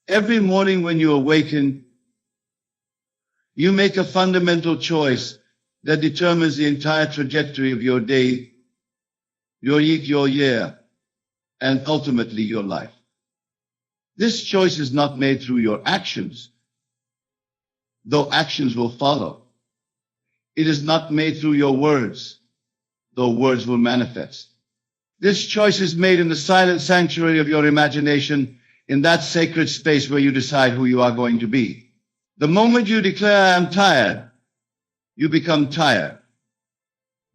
Every morning when you awaken, you make a fundamental choice that determines the entire trajectory of your day, your week, your year, and ultimately your life. This choice is not made through your actions, though actions will follow. It is not made through your words, though words will manifest. This choice is made in the silent sanctuary of your imagination, in that sacred space where you decide who you are going to be. The moment you declare, "I am tired," you become tired.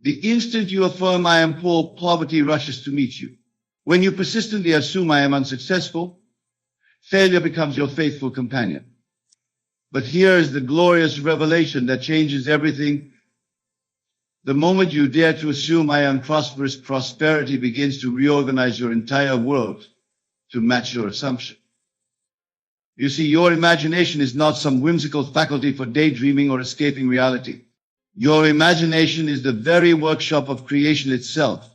The instant you affirm, "I am poor," poverty rushes to meet you. When you persistently assume, "I am unsuccessful," failure becomes your faithful companion. But here is the glorious revelation that changes everything. The moment you dare to assume, "I am prosperous," prosperity begins to reorganize your entire world to match your assumption. You see, your imagination is not some whimsical faculty for daydreaming or escaping reality. Your imagination is the very workshop of creation itself.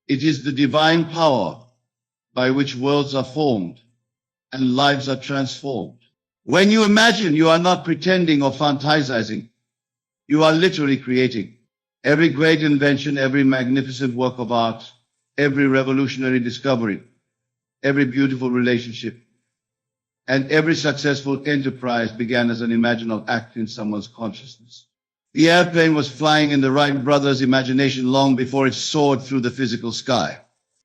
It is the divine power by which worlds are formed and lives are transformed. When you imagine, you are not pretending or fantasizing. You are literally creating. Every great invention, every magnificent work of art, every revolutionary discovery, every beautiful relationship, and every successful enterprise began as an imaginal act in someone's consciousness. The airplane was flying in the Wright brothers' imagination long before it soared through the physical sky.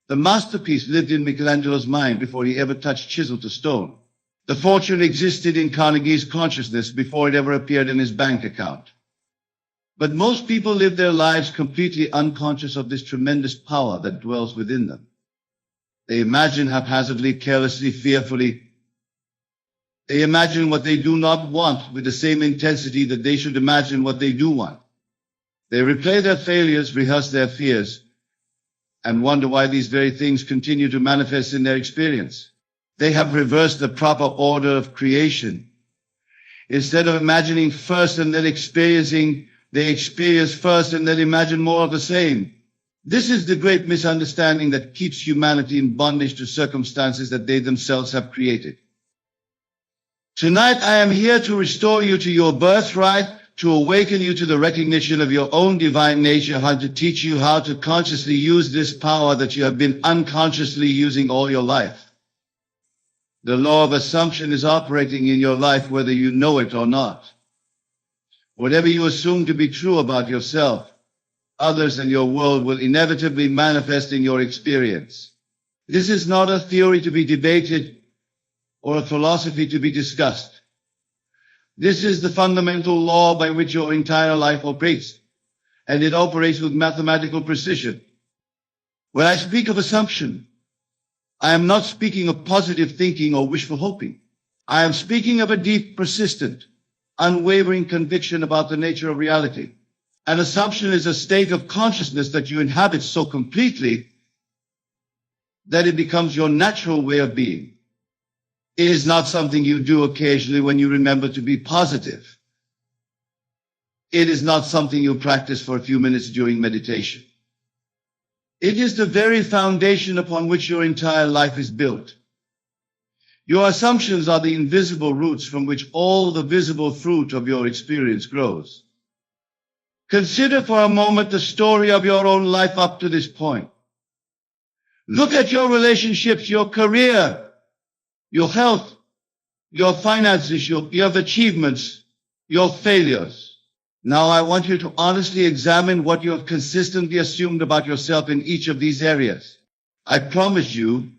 The masterpiece lived in Michelangelo's mind before he ever touched chisel to stone. The fortune existed in Carnegie's consciousness before it ever appeared in his bank account. But most people live their lives completely unconscious of this tremendous power that dwells within them. They imagine haphazardly, carelessly, fearfully. They imagine what they do not want with the same intensity that they should imagine what they do want. They replay their failures, rehearse their fears, and wonder why these very things continue to manifest in their experience. They have reversed the proper order of creation. Instead of imagining first and then experiencing, they experience first and then imagine more of the same. This is the great misunderstanding that keeps humanity in bondage to circumstances that they themselves have created. Tonight, I am here to restore you to your birthright, to awaken you to the recognition of your own divine nature, how to teach you how to consciously use this power that you have been unconsciously using all your life. The law of assumption is operating in your life whether you know it or not. Whatever you assume to be true about yourself, others, and your world will inevitably manifest in your experience. This is not a theory to be debated or a philosophy to be discussed. This is the fundamental law by which your entire life operates, and it operates with mathematical precision. When I speak of assumption, I am not speaking of positive thinking or wishful hoping. I am speaking of a deep, persistent, unwavering conviction about the nature of reality. An assumption is a state of consciousness that you inhabit so completely that it becomes your natural way of being. It is not something you do occasionally when you remember to be positive. It is not something you practice for a few minutes during meditation. It is the very foundation upon which your entire life is built. Your assumptions are the invisible roots from which all the visible fruit of your experience grows. Consider for a moment the story of your own life up to this point. Look at your relationships, your career, your health, your finances, your achievements, your failures. Now I want you to honestly examine what you have consistently assumed about yourself in each of these areas. I promise you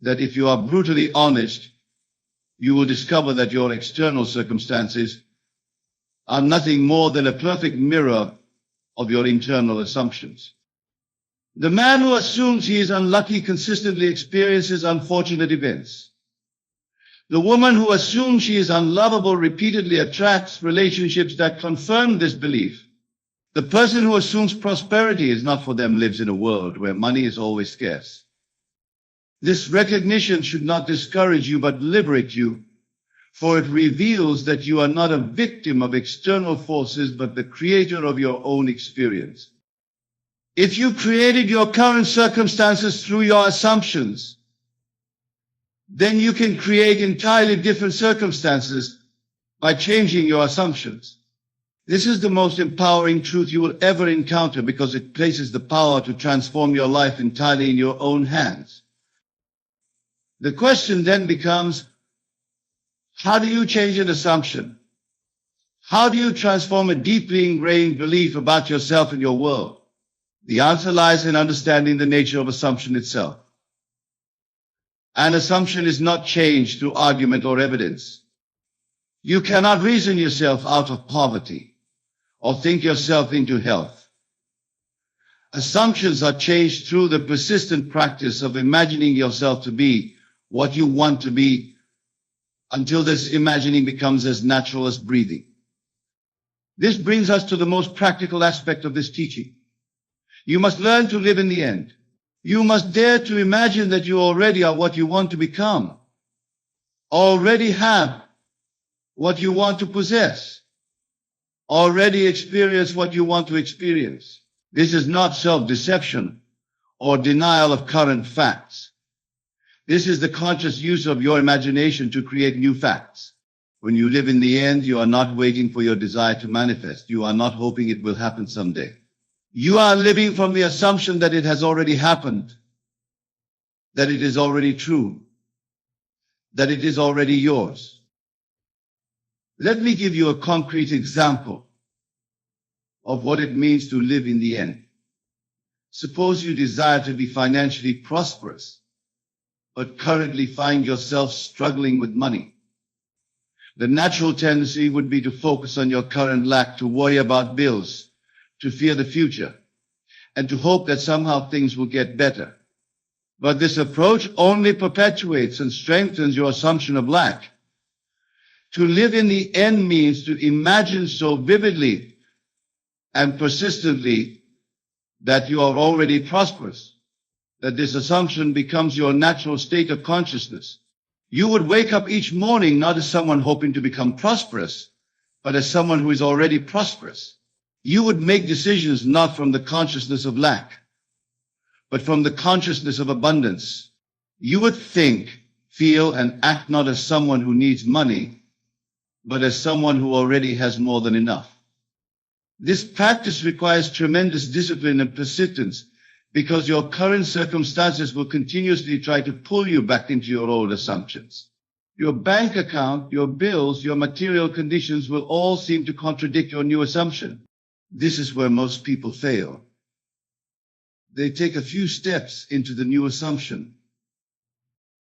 that if you are brutally honest, you will discover that your external circumstances are nothing more than a perfect mirror of your internal assumptions. The man who assumes he is unlucky consistently experiences unfortunate events. The woman who assumes she is unlovable repeatedly attracts relationships that confirm this belief. The person who assumes prosperity is not for them lives in a world where money is always scarce. This recognition should not discourage you but liberate you, for it reveals that you are not a victim of external forces but the creator of your own experience. If you created your current circumstances through your assumptions, then you can create entirely different circumstances by changing your assumptions. This is the most empowering truth you will ever encounter because it places the power to transform your life entirely in your own hands. The question then becomes, how do you change an assumption? How do you transform a deeply ingrained belief about yourself and your world? The answer lies in understanding the nature of assumption itself. An assumption is not changed through argument or evidence. You cannot reason yourself out of poverty or think yourself into health. Assumptions are changed through the persistent practice of imagining yourself to be what you want to be until this imagining becomes as natural as breathing. This brings us to the most practical aspect of this teaching. You must learn to live in the end. You must dare to imagine that you already are what you want to become, already have what you want to possess, already experience what you want to experience. This is not self-deception or denial of current facts. This is the conscious use of your imagination to create new facts. When you live in the end, you are not waiting for your desire to manifest. You are not hoping it will happen someday. You are living from the assumption that it has already happened, that it is already true, that it is already yours. Let me give you a concrete example of what it means to live in the end. Suppose you desire to be financially prosperous, but currently find yourself struggling with money. The natural tendency would be to focus on your current lack, to worry about bills, to fear the future, and to hope that somehow things will get better. But this approach only perpetuates and strengthens your assumption of lack. To live in the end means to imagine so vividly and persistently that you are already prosperous, that this assumption becomes your natural state of consciousness. You would wake up each morning not as someone hoping to become prosperous, but as someone who is already prosperous. You would make decisions not from the consciousness of lack, but from the consciousness of abundance. You would think, feel, and act not as someone who needs money, but as someone who already has more than enough. This practice requires tremendous discipline and persistence because your current circumstances will continuously try to pull you back into your old assumptions. Your bank account, your bills, your material conditions will all seem to contradict your new assumption. This is where most people fail. They take a few steps into the new assumption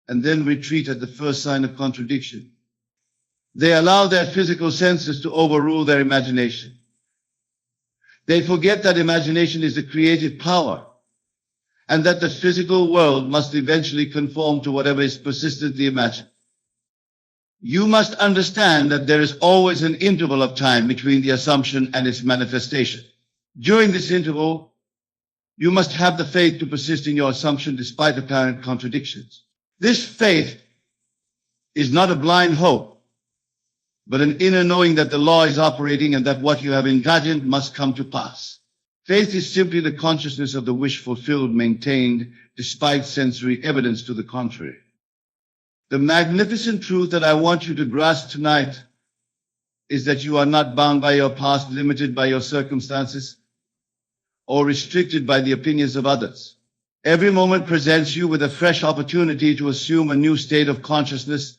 and then retreat at the first sign of contradiction. They allow their physical senses to overrule their imagination. They forget that imagination is a creative power and that the physical world must eventually conform to whatever is persistently imagined. You must understand that there is always an interval of time between the assumption and its manifestation. During this interval, you must have the faith to persist in your assumption despite apparent contradictions. This faith is not a blind hope, but an inner knowing that the law is operating and that what you have imagined must come to pass. Faith is simply the consciousness of the wish fulfilled, maintained despite sensory evidence to the contrary. The magnificent truth that I want you to grasp tonight is that you are not bound by your past, limited by your circumstances, or restricted by the opinions of others. Every moment presents you with a fresh opportunity to assume a new state of consciousness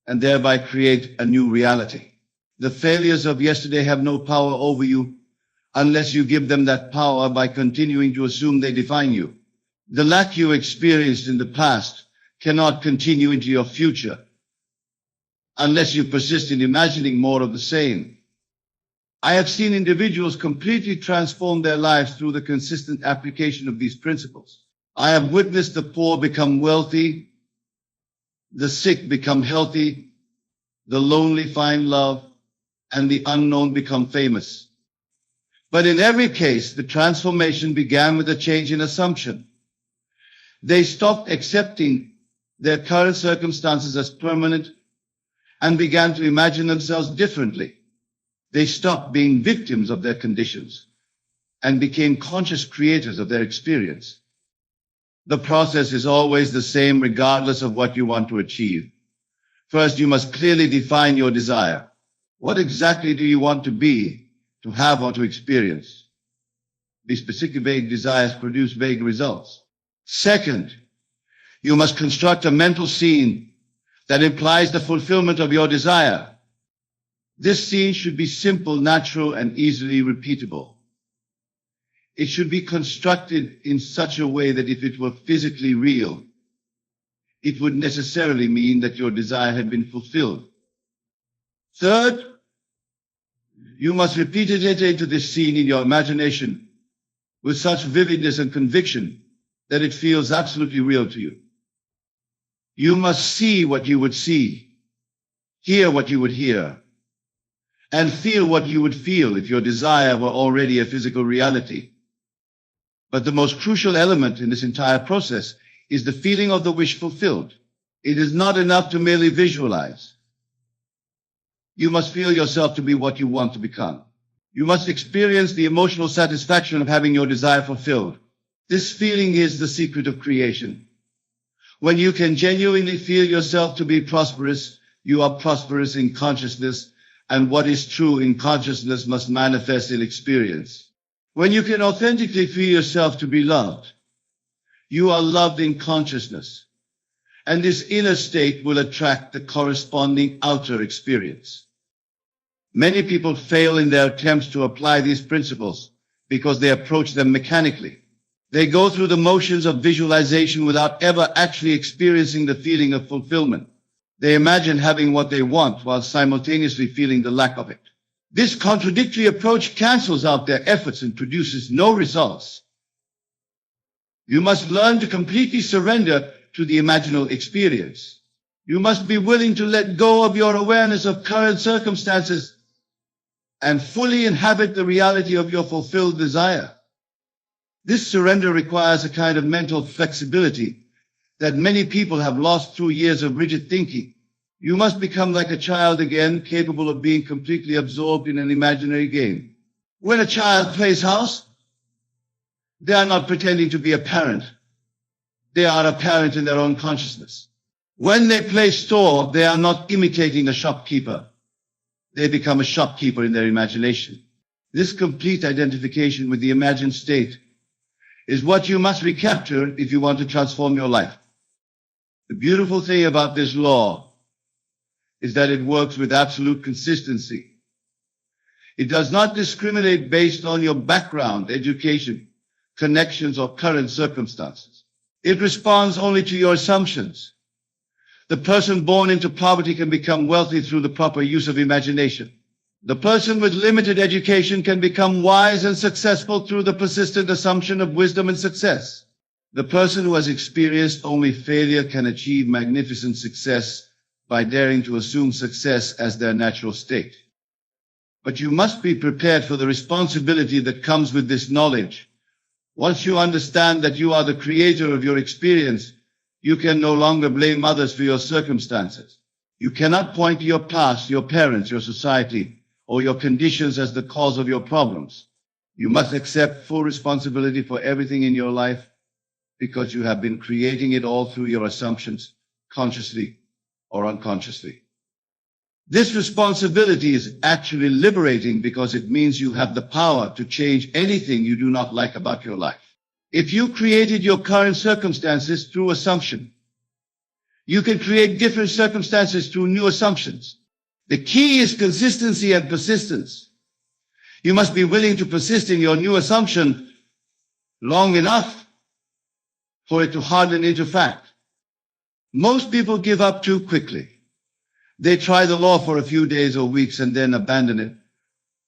and thereby create a new reality. The failures of yesterday have no power over you unless you give them that power by continuing to assume they define you. The lack you experienced in the past cannot continue into your future unless you persist in imagining more of the same. I have seen individuals completely transform their lives through the consistent application of these principles. I have witnessed the poor become wealthy, the sick become healthy, the lonely find love, and the unknown become famous. But in every case, the transformation began with a change in assumption. They stopped accepting their current circumstances as permanent and began to imagine themselves differently. They stopped being victims of their conditions and became conscious creators of their experience. The process is always the same regardless of what you want to achieve. First, you must clearly define your desire. What exactly do you want to be, to have, or to experience? These specific vague desires produce vague results. Second, you must construct a mental scene that implies the fulfillment of your desire. This scene should be simple, natural, and easily repeatable. It should be constructed in such a way that if it were physically real, it would necessarily mean that your desire had been fulfilled. Third, you must repeatedly enter into this scene in your imagination with such vividness and conviction that it feels absolutely real to you. You must see what you would see, hear what you would hear, and feel what you would feel if your desire were already a physical reality. But the most crucial element in this entire process is the feeling of the wish fulfilled. It is not enough to merely visualize. You must feel yourself to be what you want to become. You must experience the emotional satisfaction of having your desire fulfilled. This feeling is the secret of creation. When you can genuinely feel yourself to be prosperous, you are prosperous in consciousness, and what is true in consciousness must manifest in experience. When you can authentically feel yourself to be loved, you are loved in consciousness, and this inner state will attract the corresponding outer experience. Many people fail in their attempts to apply these principles because they approach them mechanically. They go through the motions of visualization without ever actually experiencing the feeling of fulfillment. They imagine having what they want while simultaneously feeling the lack of it. This contradictory approach cancels out their efforts and produces no results. You must learn to completely surrender to the imaginal experience. You must be willing to let go of your awareness of current circumstances and fully inhabit the reality of your fulfilled desire. This surrender requires a kind of mental flexibility that many people have lost through years of rigid thinking. You must become like a child again, capable of being completely absorbed in an imaginary game. When a child plays house, they are not pretending to be a parent. They are a parent in their own consciousness. When they play store, they are not imitating a shopkeeper. They become a shopkeeper in their imagination. This complete identification with the imagined state is what you must recapture if you want to transform your life. The beautiful thing about this law is that it works with absolute consistency. It does not discriminate based on your background, education, connections, or current circumstances. It responds only to your assumptions. The person born into poverty can become wealthy through the proper use of imagination. The person with limited education can become wise and successful through the persistent assumption of wisdom and success. The person who has experienced only failure can achieve magnificent success by daring to assume success as their natural state. But you must be prepared for the responsibility that comes with this knowledge. Once you understand that you are the creator of your experience, you can no longer blame others for your circumstances. You cannot point to your past, your parents, your society, or your conditions as the cause of your problems. You must accept full responsibility for everything in your life because you have been creating it all through your assumptions, consciously or unconsciously. This responsibility is actually liberating because it means you have the power to change anything you do not like about your life. If you created your current circumstances through assumption, you can create different circumstances through new assumptions. The key is consistency and persistence. You must be willing to persist in your new assumption long enough for it to harden into fact. Most people give up too quickly. They try the law for a few days or weeks and then abandon it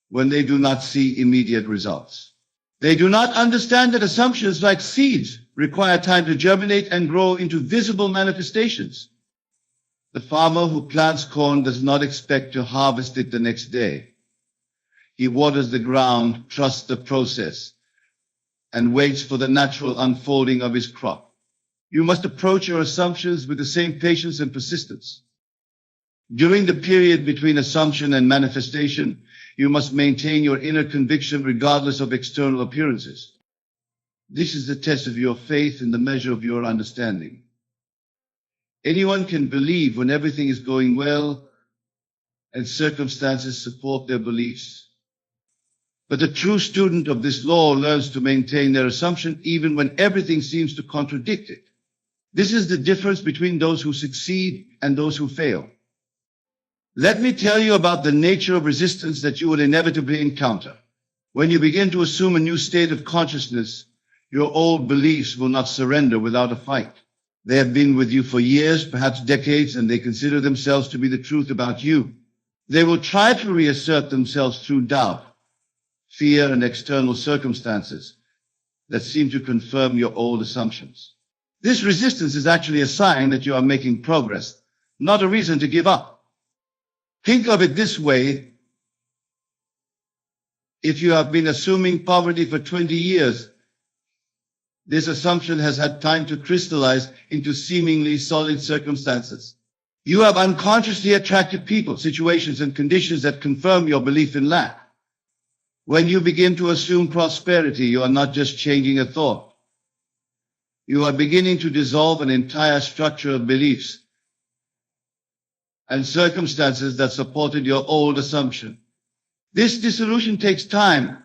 when they do not see immediate results. They do not understand that assumptions, like seeds, require time to germinate and grow into visible manifestations. The farmer who plants corn does not expect to harvest it the next day. He waters the ground, trusts the process, and waits for the natural unfolding of his crop. You must approach your assumptions with the same patience and persistence. During the period between assumption and manifestation, you must maintain your inner conviction regardless of external appearances. This is the test of your faith and the measure of your understanding. Anyone can believe when everything is going well and circumstances support their beliefs. But the true student of this law learns to maintain their assumption even when everything seems to contradict it. This is the difference between those who succeed and those who fail. Let me tell you about the nature of resistance that you will inevitably encounter. When you begin to assume a new state of consciousness, your old beliefs will not surrender without a fight. They have been with you for years, perhaps decades, and they consider themselves to be the truth about you. They will try to reassert themselves through doubt, fear, and external circumstances that seem to confirm your old assumptions. This resistance is actually a sign that you are making progress, not a reason to give up. Think of it this way. If you have been assuming poverty for 20 years, this assumption has had time to crystallize into seemingly solid circumstances. You have unconsciously attracted people, situations, and conditions that confirm your belief in lack. When you begin to assume prosperity, you are not just changing a thought. You are beginning to dissolve an entire structure of beliefs and circumstances that supported your old assumption. This dissolution takes time,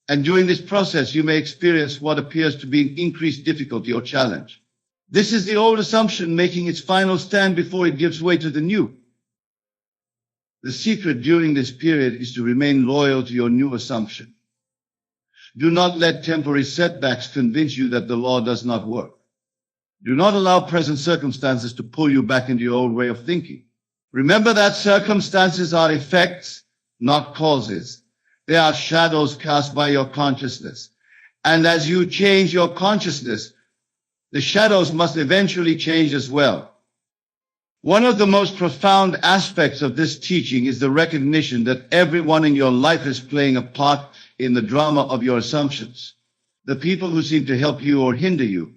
and during this process, you may experience what appears to be increased difficulty or challenge. This is the old assumption making its final stand before it gives way to the new. The secret during this period is to remain loyal to your new assumption. Do not let temporary setbacks convince you that the law does not work. Do not allow present circumstances to pull you back into your old way of thinking. Remember that circumstances are effects, not causes. They are shadows cast by your consciousness. And as you change your consciousness, the shadows must eventually change as well. One of the most profound aspects of this teaching is the recognition that everyone in your life is playing a part in the drama of your assumptions. The people who seem to help you or hinder you,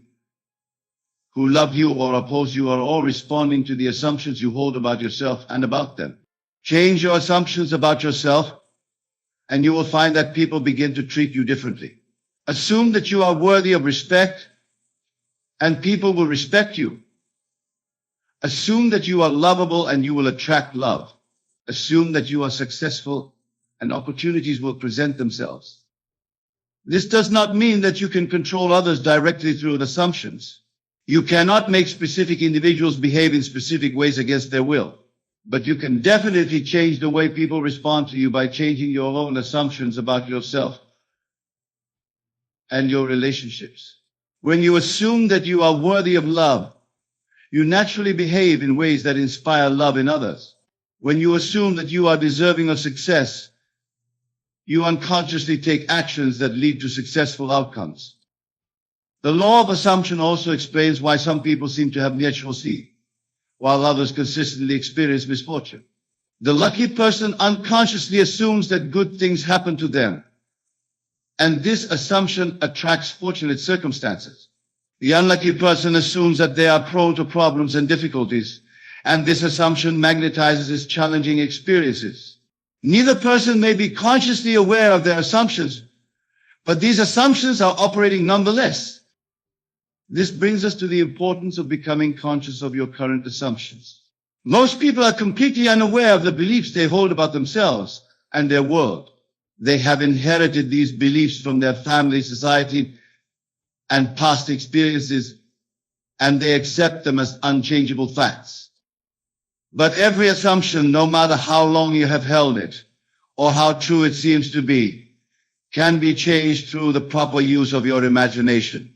who love you or oppose you, are all responding to the assumptions you hold about yourself and about them. Change your assumptions about yourself, and you will find that people begin to treat you differently. Assume that you are worthy of respect, and people will respect you. Assume that you are lovable, and you will attract love. Assume that you are successful, and opportunities will present themselves. This does not mean that you can control others directly through assumptions. You cannot make specific individuals behave in specific ways against their will. But you can definitely change the way people respond to you by changing your own assumptions about yourself and your relationships. When you assume that you are worthy of love, you naturally behave in ways that inspire love in others. When you assume that you are deserving of success, you unconsciously take actions that lead to successful outcomes. The law of assumption also explains why some people seem to have natural seed, while others consistently experience misfortune. The lucky person unconsciously assumes that good things happen to them, and this assumption attracts fortunate circumstances. The unlucky person assumes that they are prone to problems and difficulties, and this assumption magnetizes his challenging experiences. Neither person may be consciously aware of their assumptions, but these assumptions are operating nonetheless. This brings us to the importance of becoming conscious of your current assumptions. Most people are completely unaware of the beliefs they hold about themselves and their world. They have inherited these beliefs from their family, society, and past experiences, and they accept them as unchangeable facts. But every assumption, no matter how long you have held it, or how true it seems to be, can be changed through the proper use of your imagination.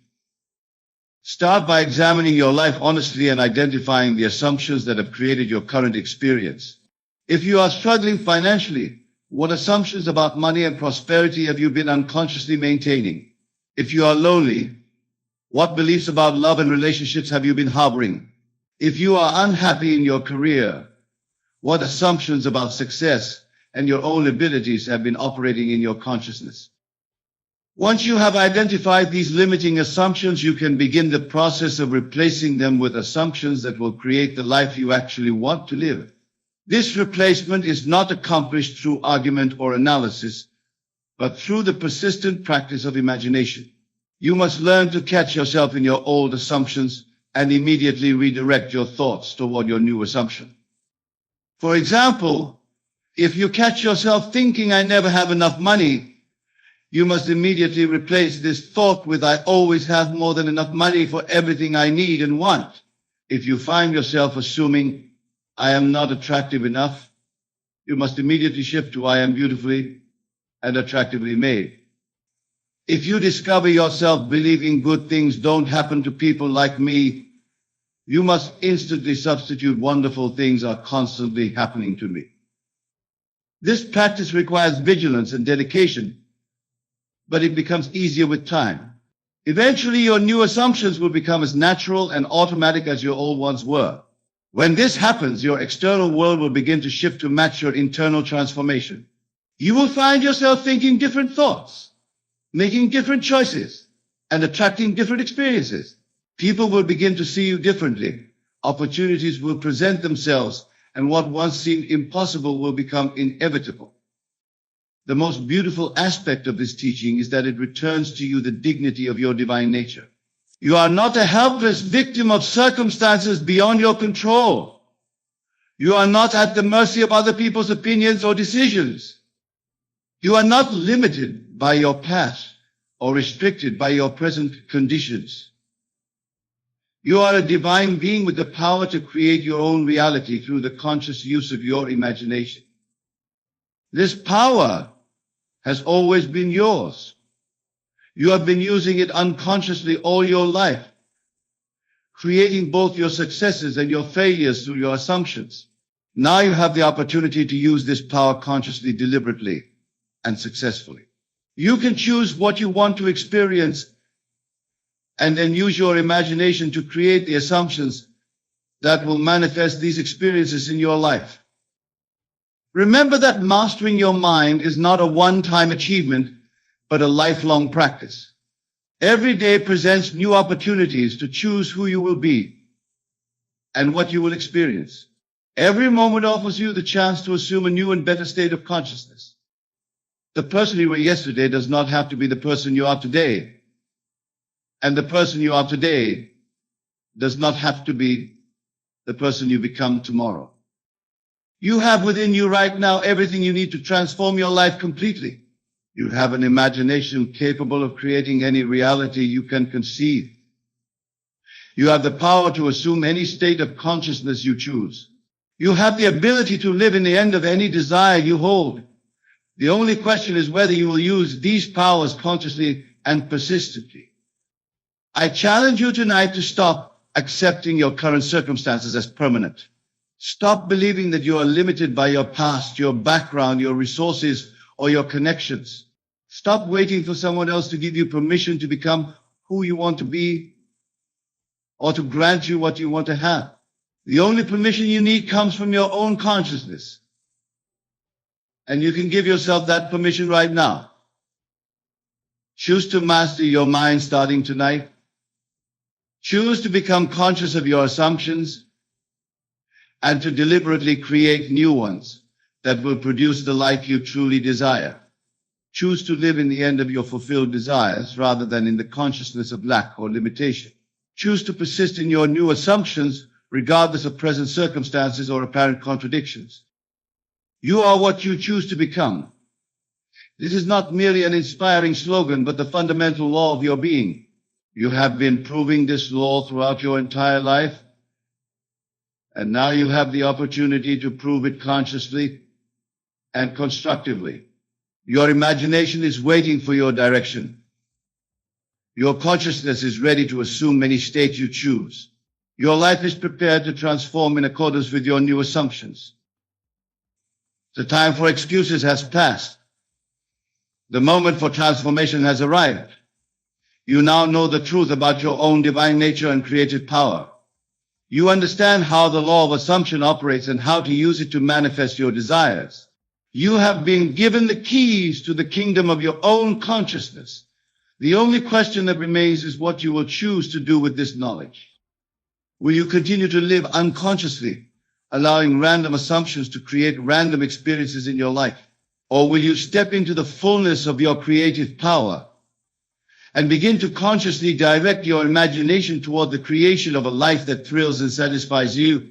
Start by examining your life honestly and identifying the assumptions that have created your current experience. If you are struggling financially, what assumptions about money and prosperity have you been unconsciously maintaining? If you are lonely, what beliefs about love and relationships have you been harboring? If you are unhappy in your career, what assumptions about success and your own abilities have been operating in your consciousness? Once you have identified these limiting assumptions, you can begin the process of replacing them with assumptions that will create the life you actually want to live. This replacement is not accomplished through argument or analysis, but through the persistent practice of imagination. You must learn to catch yourself in your old assumptions and immediately redirect your thoughts toward your new assumption. For example, if you catch yourself thinking, "I never have enough money," you must immediately replace this thought with, "I always have more than enough money for everything I need and want." If you find yourself assuming, "I am not attractive enough," you must immediately shift to, "I am beautifully and attractively made." If you discover yourself believing, "Good things don't happen to people like me," you must instantly substitute, "Wonderful things are constantly happening to me." This practice requires vigilance and dedication, but it becomes easier with time. Eventually, your new assumptions will become as natural and automatic as your old ones were. When this happens, your external world will begin to shift to match your internal transformation. You will find yourself thinking different thoughts, making different choices, and attracting different experiences. People will begin to see you differently. Opportunities will present themselves, and what once seemed impossible will become inevitable. The most beautiful aspect of this teaching is that it returns to you the dignity of your divine nature. You are not a helpless victim of circumstances beyond your control. You are not at the mercy of other people's opinions or decisions. You are not limited by your past or restricted by your present conditions. You are a divine being with the power to create your own reality through the conscious use of your imagination. This power has always been yours. You have been using it unconsciously all your life, creating both your successes and your failures through your assumptions. Now you have the opportunity to use this power consciously, deliberately, and successfully. You can choose what you want to experience and then use your imagination to create the assumptions that will manifest these experiences in your life. Remember that mastering your mind is not a one-time achievement, but a lifelong practice. Every day presents new opportunities to choose who you will be and what you will experience. Every moment offers you the chance to assume a new and better state of consciousness. The person you were yesterday does not have to be the person you are today. And the person you are today does not have to be the person you become tomorrow. You have within you right now everything you need to transform your life completely. You have an imagination capable of creating any reality you can conceive. You have the power to assume any state of consciousness you choose. You have the ability to live in the end of any desire you hold. The only question is whether you will use these powers consciously and persistently. I challenge you tonight to stop accepting your current circumstances as permanent. Stop believing that you are limited by your past, your background, your resources, or your connections. Stop waiting for someone else to give you permission to become who you want to be or to grant you what you want to have. The only permission you need comes from your own consciousness. And you can give yourself that permission right now. Choose to master your mind starting tonight. Choose to become conscious of your assumptions and to deliberately create new ones that will produce the life you truly desire. Choose to live in the end of your fulfilled desires rather than in the consciousness of lack or limitation. Choose to persist in your new assumptions regardless of present circumstances or apparent contradictions. You are what you choose to become. This is not merely an inspiring slogan, but the fundamental law of your being. You have been proving this law throughout your entire life, and now you have the opportunity to prove it consciously and constructively. Your imagination is waiting for your direction. Your consciousness is ready to assume any state you choose. Your life is prepared to transform in accordance with your new assumptions. The time for excuses has passed. The moment for transformation has arrived. You now know the truth about your own divine nature and creative power. You understand how the law of assumption operates and how to use it to manifest your desires. You have been given the keys to the kingdom of your own consciousness. The only question that remains is what you will choose to do with this knowledge. Will you continue to live unconsciously, allowing random assumptions to create random experiences in your life? Or will you step into the fullness of your creative power and begin to consciously direct your imagination toward the creation of a life that thrills and satisfies you.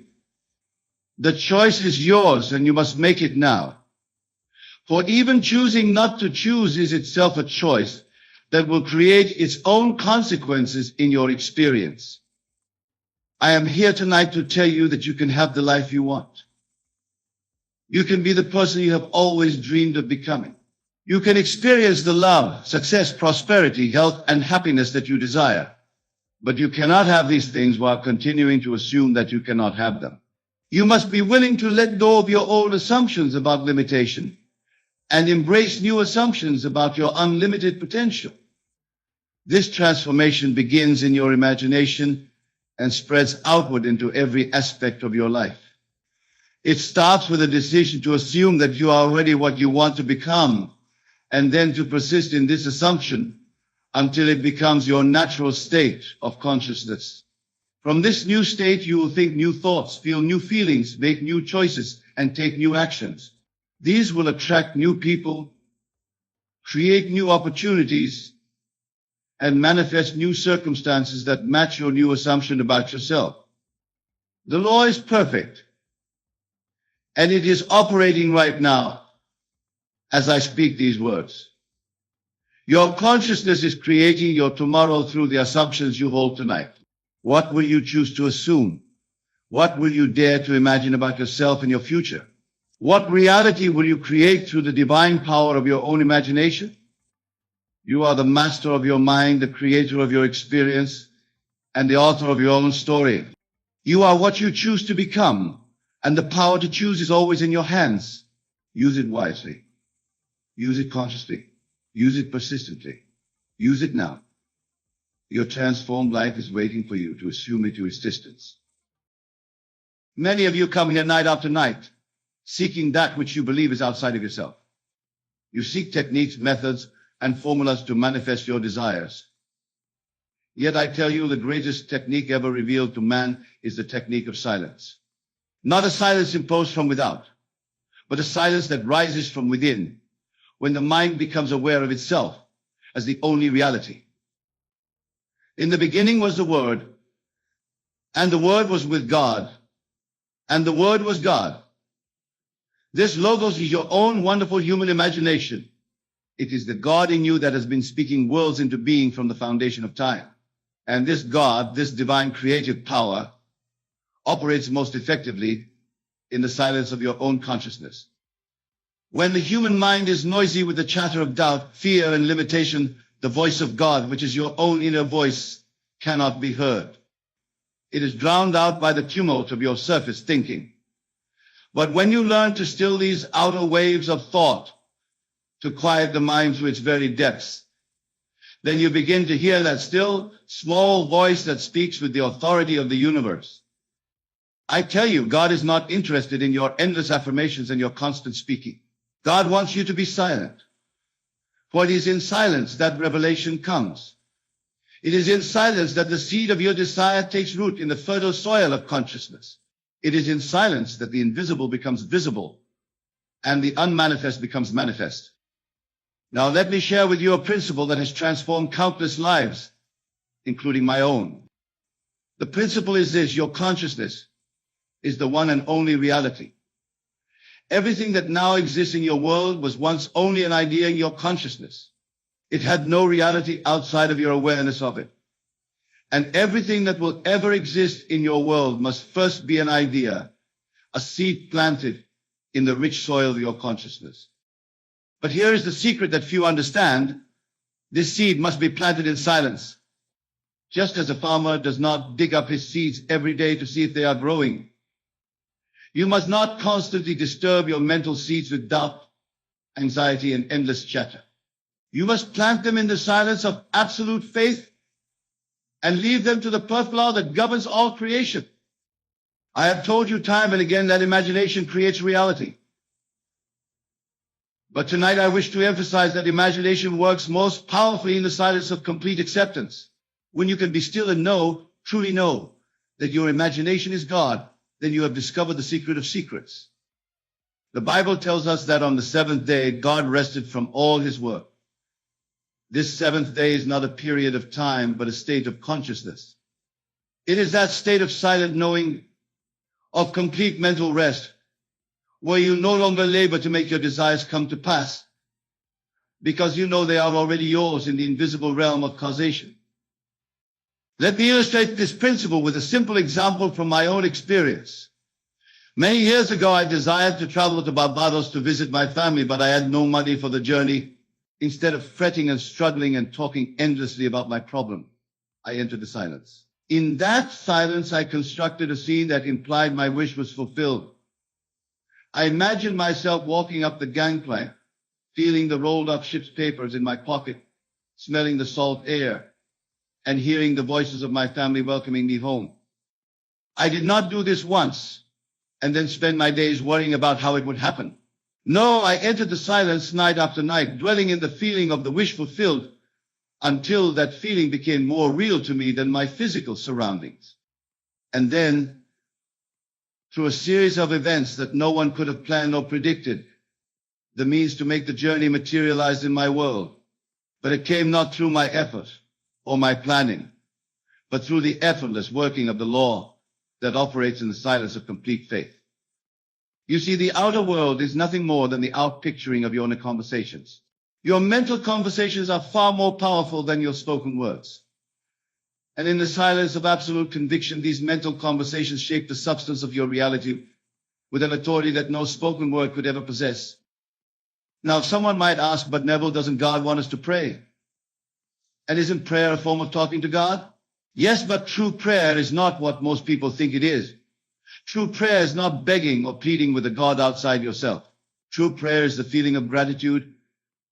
The choice is yours, and you must make it now. For even choosing not to choose is itself a choice that will create its own consequences in your experience. I am here tonight to tell you that you can have the life you want. You can be the person you have always dreamed of becoming. You can experience the love, success, prosperity, health, and happiness that you desire. But you cannot have these things while continuing to assume that you cannot have them. You must be willing to let go of your old assumptions about limitation and embrace new assumptions about your unlimited potential. This transformation begins in your imagination and spreads outward into every aspect of your life. It starts with a decision to assume that you are already what you want to become, and then to persist in this assumption until it becomes your natural state of consciousness. From this new state, you will think new thoughts, feel new feelings, make new choices, and take new actions. These will attract new people, create new opportunities, and manifest new circumstances that match your new assumption about yourself. The law is perfect, and it is operating right now as I speak these words. Your consciousness is creating your tomorrow through the assumptions you hold tonight. What will you choose to assume? What will you dare to imagine about yourself and your future? What reality will you create through the divine power of your own imagination? You are the master of your mind, the creator of your experience, and the author of your own story. You are what you choose to become, and the power to choose is always in your hands. Use it wisely. Use it consciously. Use it persistently. Use it now. Your transformed life is waiting for you to assume into existence. Many of you come here night after night, seeking that which you believe is outside of yourself. You seek techniques, methods, and formulas to manifest your desires. Yet I tell you, the greatest technique ever revealed to man is the technique of silence. Not a silence imposed from without, but a silence that rises from within, when the mind becomes aware of itself as the only reality. In the beginning was the Word, and the Word was with God, and the Word was God. This logos is your own wonderful human imagination. It is the God in you that has been speaking worlds into being from the foundation of time. And this God, this divine creative power, operates most effectively in the silence of your own consciousness. When the human mind is noisy with the chatter of doubt, fear, and limitation, the voice of God, which is your own inner voice, cannot be heard. It is drowned out by the tumult of your surface thinking. But when you learn to still these outer waves of thought, to quiet the mind to its very depths, then you begin to hear that still, small voice that speaks with the authority of the universe. I tell you, God is not interested in your endless affirmations and your constant speaking. God wants you to be silent. For it is in silence that revelation comes. It is in silence that the seed of your desire takes root in the fertile soil of consciousness. It is in silence that the invisible becomes visible and the unmanifest becomes manifest. Now let me share with you a principle that has transformed countless lives, including my own. The principle is this: your consciousness is the one and only reality. Everything that now exists in your world was once only an idea in your consciousness. It had no reality outside of your awareness of it. And everything that will ever exist in your world must first be an idea, a seed planted in the rich soil of your consciousness. But here is the secret that few understand. This seed must be planted in silence. Just as a farmer does not dig up his seeds every day to see if they are growing. You must not constantly disturb your mental seeds with doubt, anxiety, and endless chatter. You must plant them in the silence of absolute faith and leave them to the perfect law that governs all creation. I have told you time and again that imagination creates reality. But tonight I wish to emphasize that imagination works most powerfully in the silence of complete acceptance. When you can be still and know, truly know, that your imagination is God, then you have discovered the secret of secrets. The Bible tells us that on the seventh day, God rested from all his work. This seventh day is not a period of time, but a state of consciousness. It is that state of silent knowing, of complete mental rest, where you no longer labor to make your desires come to pass, because you know they are already yours in the invisible realm of causation. Let me illustrate this principle with a simple example from my own experience. Many years ago, I desired to travel to Barbados to visit my family, but I had no money for the journey. Instead of fretting and struggling and talking endlessly about my problem, I entered the silence. In that silence, I constructed a scene that implied my wish was fulfilled. I imagined myself walking up the gangplank, feeling the rolled up ship's papers in my pocket, smelling the salt air, and hearing the voices of my family welcoming me home. I did not do this once and then spend my days worrying about how it would happen. No, I entered the silence night after night, dwelling in the feeling of the wish fulfilled, until that feeling became more real to me than my physical surroundings. And then, through a series of events that no one could have planned or predicted, the means to make the journey materialized in my world. But it came not through my effort or my planning, but through the effortless working of the law that operates in the silence of complete faith. You see, the outer world is nothing more than the outpicturing of your inner conversations. Your mental conversations are far more powerful than your spoken words. And in the silence of absolute conviction, these mental conversations shape the substance of your reality with an authority that no spoken word could ever possess. Now, someone might ask, but Neville, doesn't God want us to pray? And isn't prayer a form of talking to God? Yes, but true prayer is not what most people think it is. True prayer is not begging or pleading with a God outside yourself. True prayer is the feeling of gratitude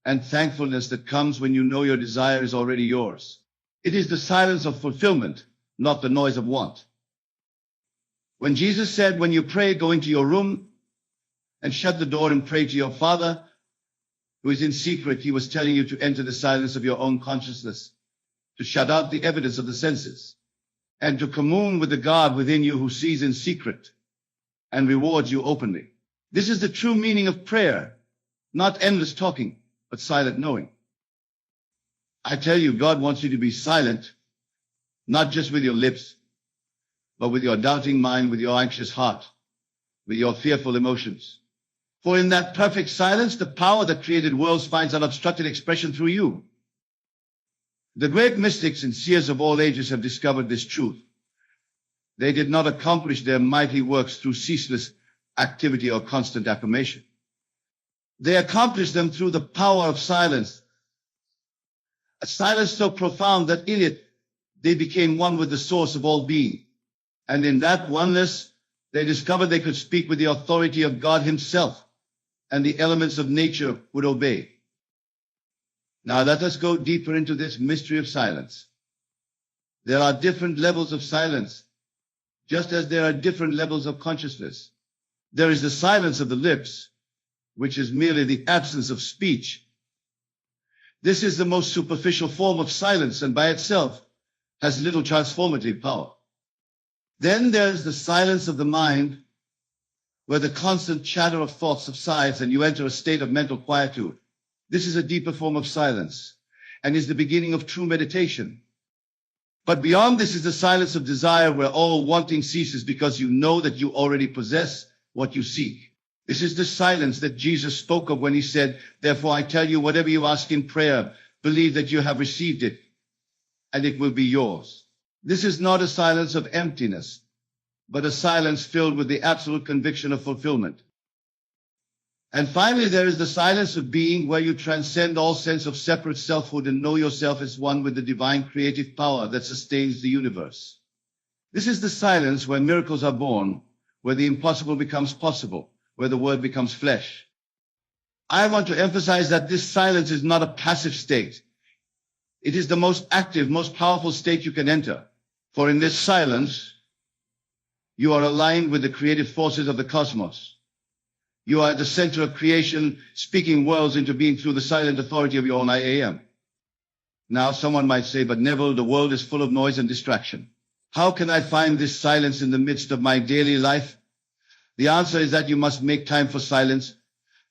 and thankfulness that comes when you know your desire is already yours. It is the silence of fulfillment, not the noise of want. When Jesus said, when you pray, go into your room and shut the door and pray to your Father who is in secret, he was telling you to enter the silence of your own consciousness, to shut out the evidence of the senses, and to commune with the God within you who sees in secret and rewards you openly. This is the true meaning of prayer, not endless talking, but silent knowing. I tell you, God wants you to be silent, not just with your lips, but with your doubting mind, with your anxious heart, with your fearful emotions. For in that perfect silence, the power that created worlds finds unobstructed expression through you. The great mystics and seers of all ages have discovered this truth. They did not accomplish their mighty works through ceaseless activity or constant affirmation. They accomplished them through the power of silence, a silence so profound that in it they became one with the source of all being. And in that oneness, they discovered they could speak with the authority of God himself, and the elements of nature would obey. Now let us go deeper into this mystery of silence. There are different levels of silence, just as there are different levels of consciousness. There is the silence of the lips, which is merely the absence of speech. This is the most superficial form of silence, and by itself has little transformative power. Then there is the silence of the mind, where the constant chatter of thoughts subsides and you enter a state of mental quietude. This is a deeper form of silence and is the beginning of true meditation. But beyond this is the silence of desire, where all wanting ceases because you know that you already possess what you seek. This is the silence that Jesus spoke of when he said, therefore I tell you, whatever you ask in prayer, believe that you have received it and it will be yours. This is not a silence of emptiness, but a silence filled with the absolute conviction of fulfillment. And finally, there is the silence of being, where you transcend all sense of separate selfhood and know yourself as one with the divine creative power that sustains the universe. This is the silence where miracles are born, where the impossible becomes possible, where the word becomes flesh. I want to emphasize that this silence is not a passive state. It is the most active, most powerful state you can enter. For in this silence, you are aligned with the creative forces of the cosmos. You are at the center of creation, speaking worlds into being through the silent authority of your own I am. Now, someone might say, but Neville, the world is full of noise and distraction. How can I find this silence in the midst of my daily life? The answer is that you must make time for silence,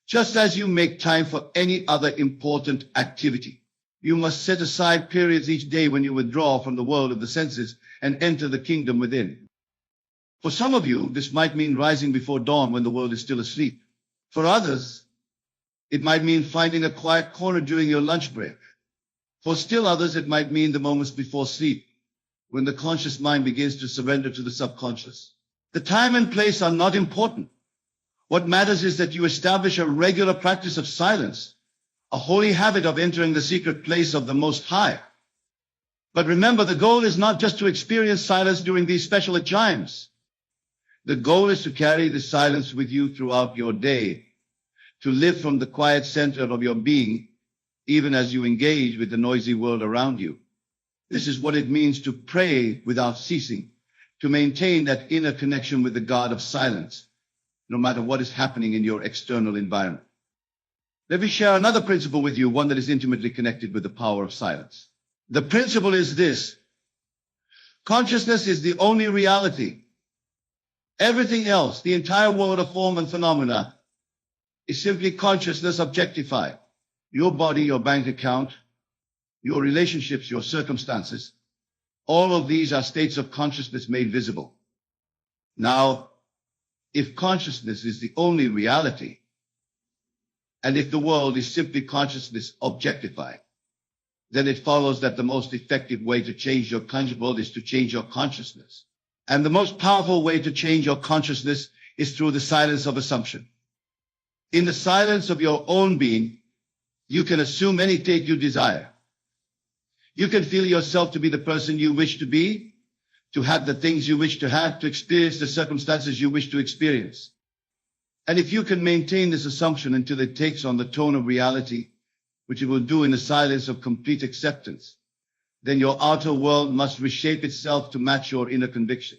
just as you make time for any other important activity. You must set aside periods each day when you withdraw from the world of the senses and enter the kingdom within. For some of you, this might mean rising before dawn when the world is still asleep. For others, it might mean finding a quiet corner during your lunch break. For still others, it might mean the moments before sleep, when the conscious mind begins to surrender to the subconscious. The time and place are not important. What matters is that you establish a regular practice of silence, a holy habit of entering the secret place of the Most High. But remember, the goal is not just to experience silence during these special times. The goal is to carry the silence with you throughout your day, to live from the quiet center of your being, even as you engage with the noisy world around you. This is what it means to pray without ceasing, to maintain that inner connection with the God of silence, no matter what is happening in your external environment. Let me share another principle with you, one that is intimately connected with the power of silence. The principle is this: consciousness is the only reality. Everything else, the entire world of form and phenomena, is simply consciousness objectified. Your body, your bank account, your relationships, your circumstances, all of these are states of consciousness made visible. Now, if consciousness is the only reality, and if the world is simply consciousness objectified, then it follows that the most effective way to change your world is to change your consciousness. And the most powerful way to change your consciousness is through the silence of assumption. In the silence of your own being, you can assume any state you desire. You can feel yourself to be the person you wish to be, to have the things you wish to have, to experience the circumstances you wish to experience. And if you can maintain this assumption until it takes on the tone of reality, which it will do in the silence of complete acceptance, then your outer world must reshape itself to match your inner conviction.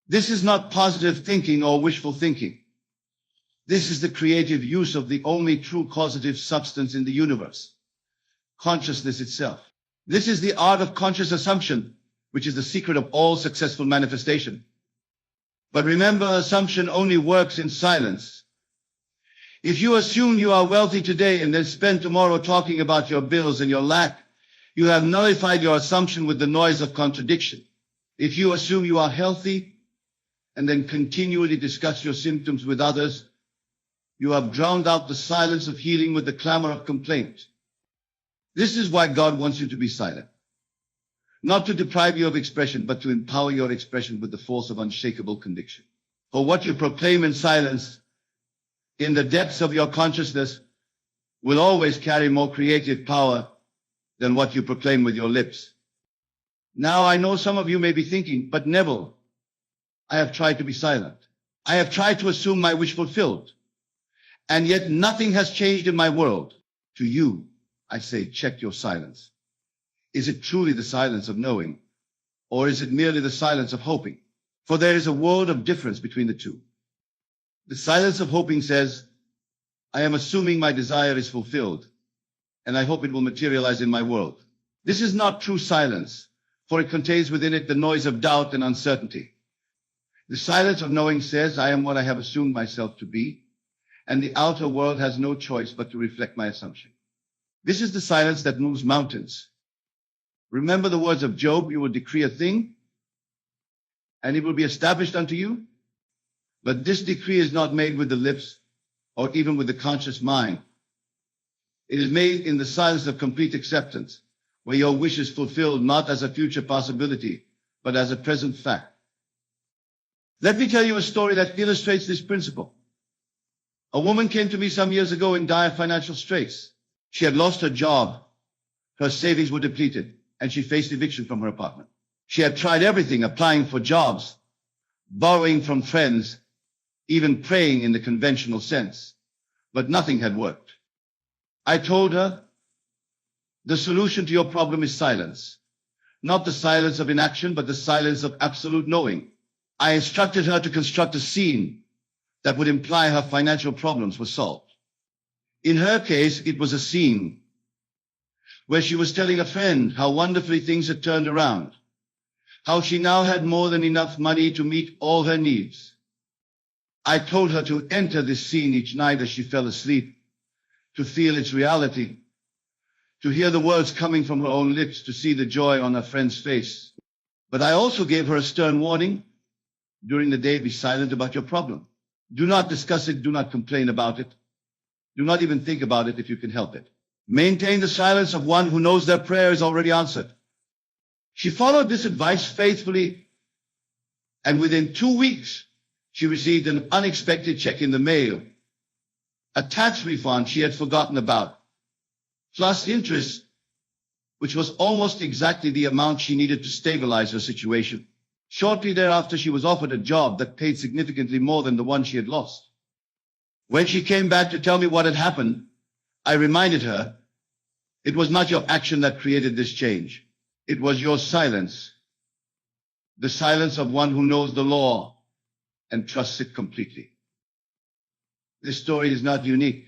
This is not positive thinking or wishful thinking. This is the creative use of the only true causative substance in the universe, consciousness itself. This is the art of conscious assumption, which is the secret of all successful manifestation. But remember, assumption only works in silence. If you assume you are wealthy today and then spend tomorrow talking about your bills and your lack, you have nullified your assumption with the noise of contradiction. If you assume you are healthy and then continually discuss your symptoms with others, you have drowned out the silence of healing with the clamor of complaint. This is why God wants you to be silent. Not to deprive you of expression, but to empower your expression with the force of unshakable conviction. For what you proclaim in silence, in the depths of your consciousness, will always carry more creative power than what you proclaim with your lips. Now, I know some of you may be thinking, but Neville, I have tried to be silent. I have tried to assume my wish fulfilled. And yet nothing has changed in my world. To you, I say, check your silence. Is it truly the silence of knowing, or is it merely the silence of hoping? For there is a world of difference between the two. The silence of hoping says, I am assuming my desire is fulfilled, and I hope it will materialize in my world. This is not true silence, for it contains within it the noise of doubt and uncertainty. The silence of knowing says, I am what I have assumed myself to be, and the outer world has no choice but to reflect my assumption. This is the silence that moves mountains. Remember the words of Job, you will decree a thing, and it will be established unto you. But this decree is not made with the lips, or even with the conscious mind. It is made in the silence of complete acceptance, where your wish is fulfilled not as a future possibility, but as a present fact. Let me tell you a story that illustrates this principle. A woman came to me some years ago in dire financial straits. She had lost her job, her savings were depleted, and she faced eviction from her apartment. She had tried everything, applying for jobs, borrowing from friends, even praying in the conventional sense, but nothing had worked. I told her, the solution to your problem is silence. Not the silence of inaction, but the silence of absolute knowing. I instructed her to construct a scene that would imply her financial problems were solved. In her case, it was a scene where she was telling a friend how wonderfully things had turned around, how she now had more than enough money to meet all her needs. I told her to enter this scene each night as she fell asleep, to feel its reality, to hear the words coming from her own lips, to see the joy on her friend's face. But I also gave her a stern warning. During the day, be silent about your problem. Do not discuss it. Do not complain about it. Do not even think about it if you can help it. Maintain the silence of one who knows their prayer is already answered. She followed this advice faithfully, and within 2 weeks, she received an unexpected check in the mail, a tax refund she had forgotten about, plus interest, which was almost exactly the amount she needed to stabilize her situation. Shortly thereafter, she was offered a job that paid significantly more than the one she had lost. When she came back to tell me what had happened, I reminded her, it was not your action that created this change. It was your silence, the silence of one who knows the law and trusts it completely. This story is not unique.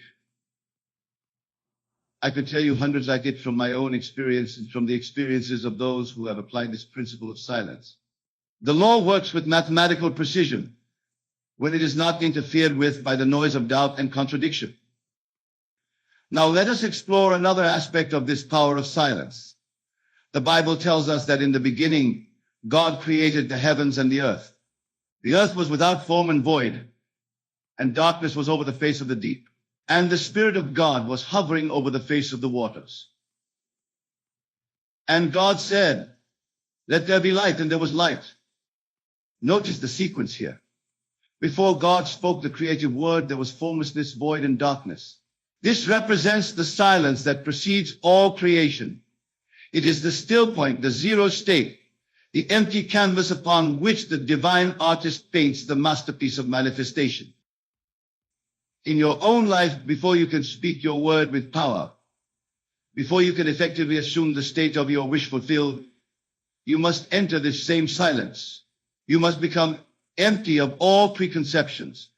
I could tell you hundreds like it from my own experience and from the experiences of those who have applied this principle of silence. The law works with mathematical precision when it is not interfered with by the noise of doubt and contradiction. Now let us explore another aspect of this power of silence. The Bible tells us that in the beginning, God created the heavens and the earth. The earth was without form and void, and darkness was over the face of the deep. And the Spirit of God was hovering over the face of the waters. And God said, let there be light, and there was light. Notice the sequence here. Before God spoke the creative word, there was formlessness, void, and darkness. This represents the silence that precedes all creation. It is the still point, the zero state, the empty canvas upon which the divine artist paints the masterpiece of manifestation. In your own life, before you can speak your word with power, before you can effectively assume the state of your wish fulfilled, you must enter this same silence. You must become empty of all preconceptions,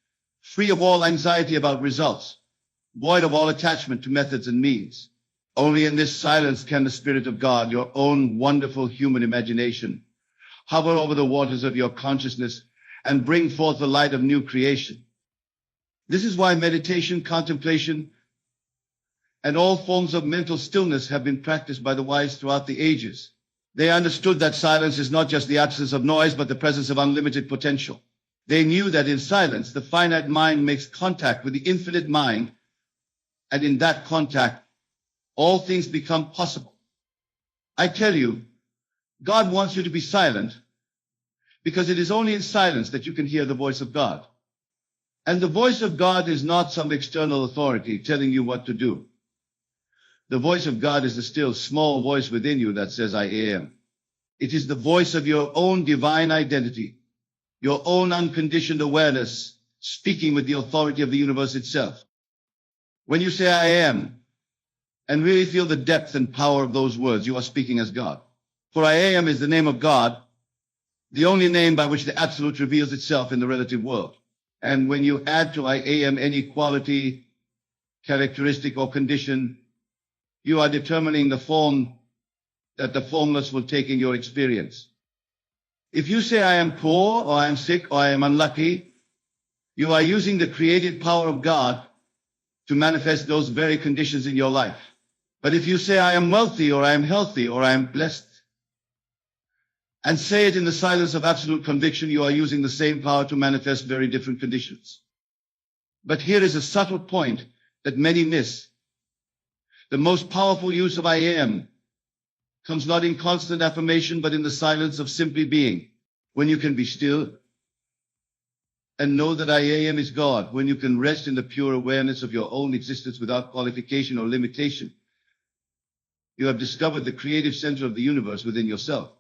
free of all anxiety about results, void of all attachment to methods and means. Only in this silence can the Spirit of God, your own wonderful human imagination, hover over the waters of your consciousness and bring forth the light of new creation. This is why meditation, contemplation, and all forms of mental stillness have been practiced by the wise throughout the ages. They understood that silence is not just the absence of noise, but the presence of unlimited potential. They knew that in silence, the finite mind makes contact with the infinite mind, and in that contact, all things become possible. I tell you, God wants you to be silent because it is only in silence that you can hear the voice of God. And the voice of God is not some external authority telling you what to do. The voice of God is the still small voice within you that says, I am. It is the voice of your own divine identity, your own unconditioned awareness, speaking with the authority of the universe itself. When you say, I am, and really feel the depth and power of those words, you are speaking as God. For I am is the name of God, the only name by which the absolute reveals itself in the relative world. And when you add to I am any quality, characteristic, or condition, you are determining the form that the formless will take in your experience. If you say I am poor, or I am sick, or I am unlucky, you are using the creative power of God to manifest those very conditions in your life. But if you say I am wealthy, or I am healthy, or I am blessed, and say it in the silence of absolute conviction, you are using the same power to manifest very different conditions. But here is a subtle point that many miss. The most powerful use of I am comes not in constant affirmation, but in the silence of simply being. When you can be still and know that I am is God, when you can rest in the pure awareness of your own existence without qualification or limitation, you have discovered the creative center of the universe within yourself.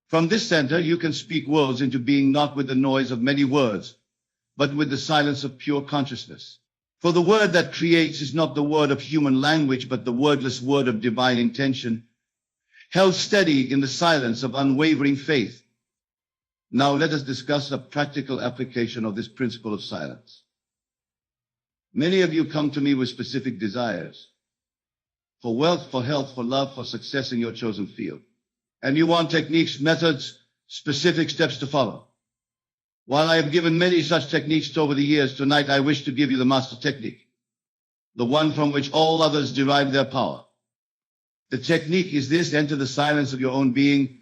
From this center, you can speak worlds into being, not with the noise of many words, but with the silence of pure consciousness. For the word that creates is not the word of human language, but the wordless word of divine intention, held steady in the silence of unwavering faith. Now let us discuss a practical application of this principle of silence. Many of you come to me with specific desires for wealth, for health, for love, for success in your chosen field. And you want techniques, methods, specific steps to follow. While I have given many such techniques over the years, tonight I wish to give you the master technique, the one from which all others derive their power. The technique is this: enter the silence of your own being,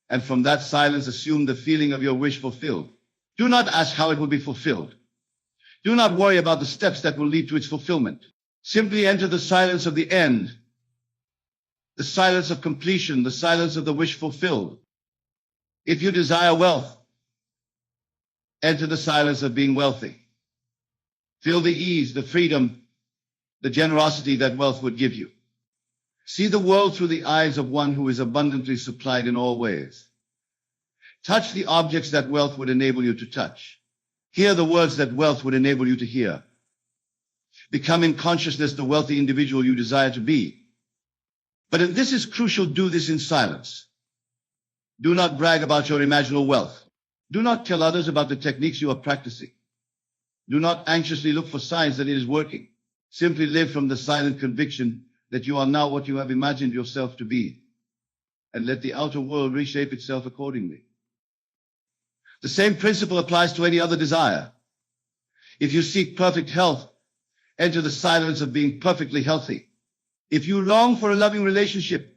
and from that silence assume the feeling of your wish fulfilled. Do not ask how it will be fulfilled. Do not worry about the steps that will lead to its fulfillment. Simply enter the silence of the end, the silence of completion, the silence of the wish fulfilled. If you desire wealth, enter the silence of being wealthy. Feel the ease, the freedom, the generosity that wealth would give you. See the world through the eyes of one who is abundantly supplied in all ways. Touch the objects that wealth would enable you to touch. Hear the words that wealth would enable you to hear. Become in consciousness the wealthy individual you desire to be. But if this is crucial, do this in silence. Do not brag about your imaginal wealth. Do not tell others about the techniques you are practicing. Do not anxiously look for signs that it is working. Simply live from the silent conviction that you are now what you have imagined yourself to be, and let the outer world reshape itself accordingly. The same principle applies to any other desire. If you seek perfect health, enter the silence of being perfectly healthy. If you long for a loving relationship,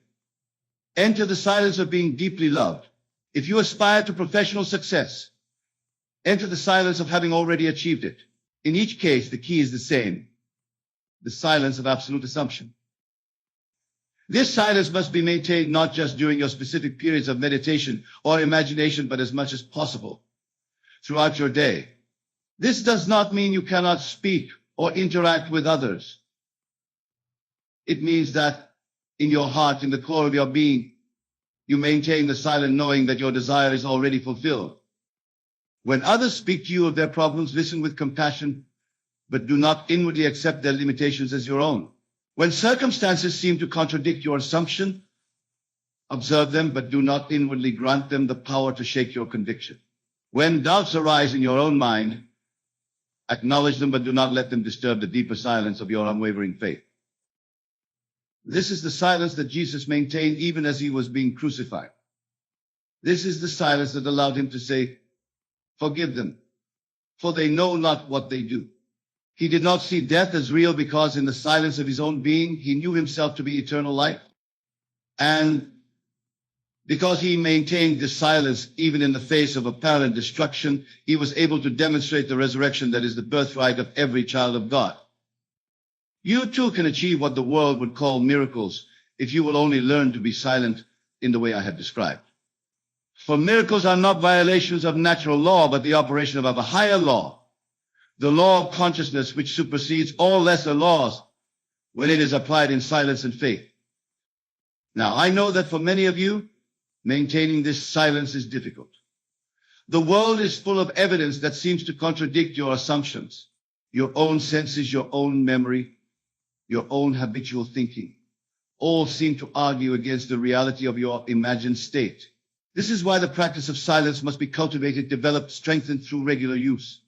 enter the silence of being deeply loved. If you aspire to professional success, enter the silence of having already achieved it. In each case, the key is the same: the silence of absolute assumption. This silence must be maintained not just during your specific periods of meditation or imagination, but as much as possible throughout your day. This does not mean you cannot speak or interact with others. It means that in your heart, in the core of your being, you maintain the silent knowing that your desire is already fulfilled. When others speak to you of their problems, listen with compassion, but do not inwardly accept their limitations as your own. When circumstances seem to contradict your assumption, observe them, but do not inwardly grant them the power to shake your conviction. When doubts arise in your own mind, acknowledge them, but do not let them disturb the deeper silence of your unwavering faith. This is the silence that Jesus maintained even as he was being crucified. This is the silence that allowed him to say, "Forgive them, for they know not what they do." He did not see death as real because in the silence of his own being, he knew himself to be eternal life. And because he maintained this silence even in the face of apparent destruction, he was able to demonstrate the resurrection that is the birthright of every child of God. You too can achieve what the world would call miracles if you will only learn to be silent in the way I have described. For miracles are not violations of natural law, but the operation of a higher law, the law of consciousness, which supersedes all lesser laws when it is applied in silence and faith. Now, I know that for many of you, maintaining this silence is difficult. The world is full of evidence that seems to contradict your assumptions, your own senses, your own memory, your own habitual thinking. All seem to argue against the reality of your imagined state. This is why the practice of silence must be cultivated, developed, strengthened through regular use.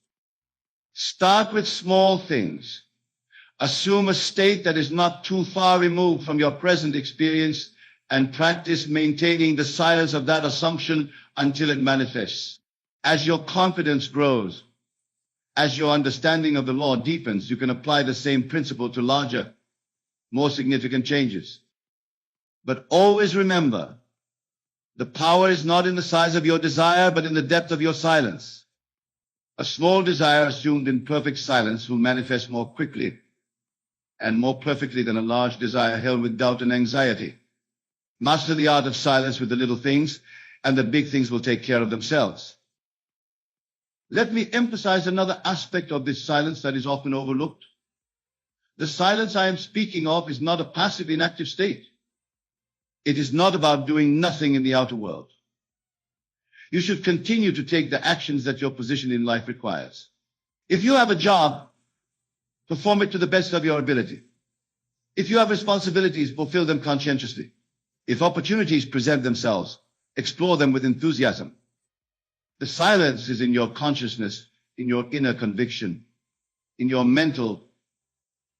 Start with small things. Assume a state that is not too far removed from your present experience and practice maintaining the silence of that assumption until it manifests. As your confidence grows, as your understanding of the law deepens, you can apply the same principle to larger, more significant changes. But always remember, the power is not in the size of your desire, but in the depth of your silence. A small desire assumed in perfect silence will manifest more quickly and more perfectly than a large desire held with doubt and anxiety. Master the art of silence with the little things, and the big things will take care of themselves. Let me emphasize another aspect of this silence that is often overlooked. The silence I am speaking of is not a passive, inactive state. It is not about doing nothing in the outer world. You should continue to take the actions that your position in life requires. If you have a job, perform it to the best of your ability. If you have responsibilities, fulfill them conscientiously. If opportunities present themselves, explore them with enthusiasm. The silence is in your consciousness, in your inner conviction, in your mental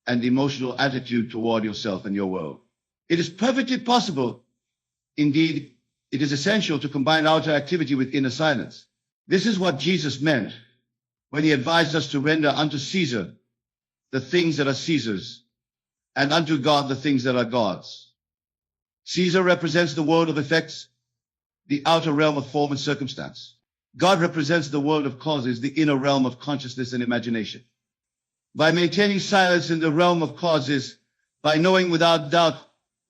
and emotional attitude toward yourself and your world. It is perfectly possible, indeed, it is essential to combine outer activity with inner silence. This is what Jesus meant when he advised us to render unto Caesar the things that are Caesar's, and unto God the things that are God's. Caesar represents the world of effects, the outer realm of form and circumstance. God represents the world of causes, the inner realm of consciousness and imagination. By maintaining silence in the realm of causes, by knowing without doubt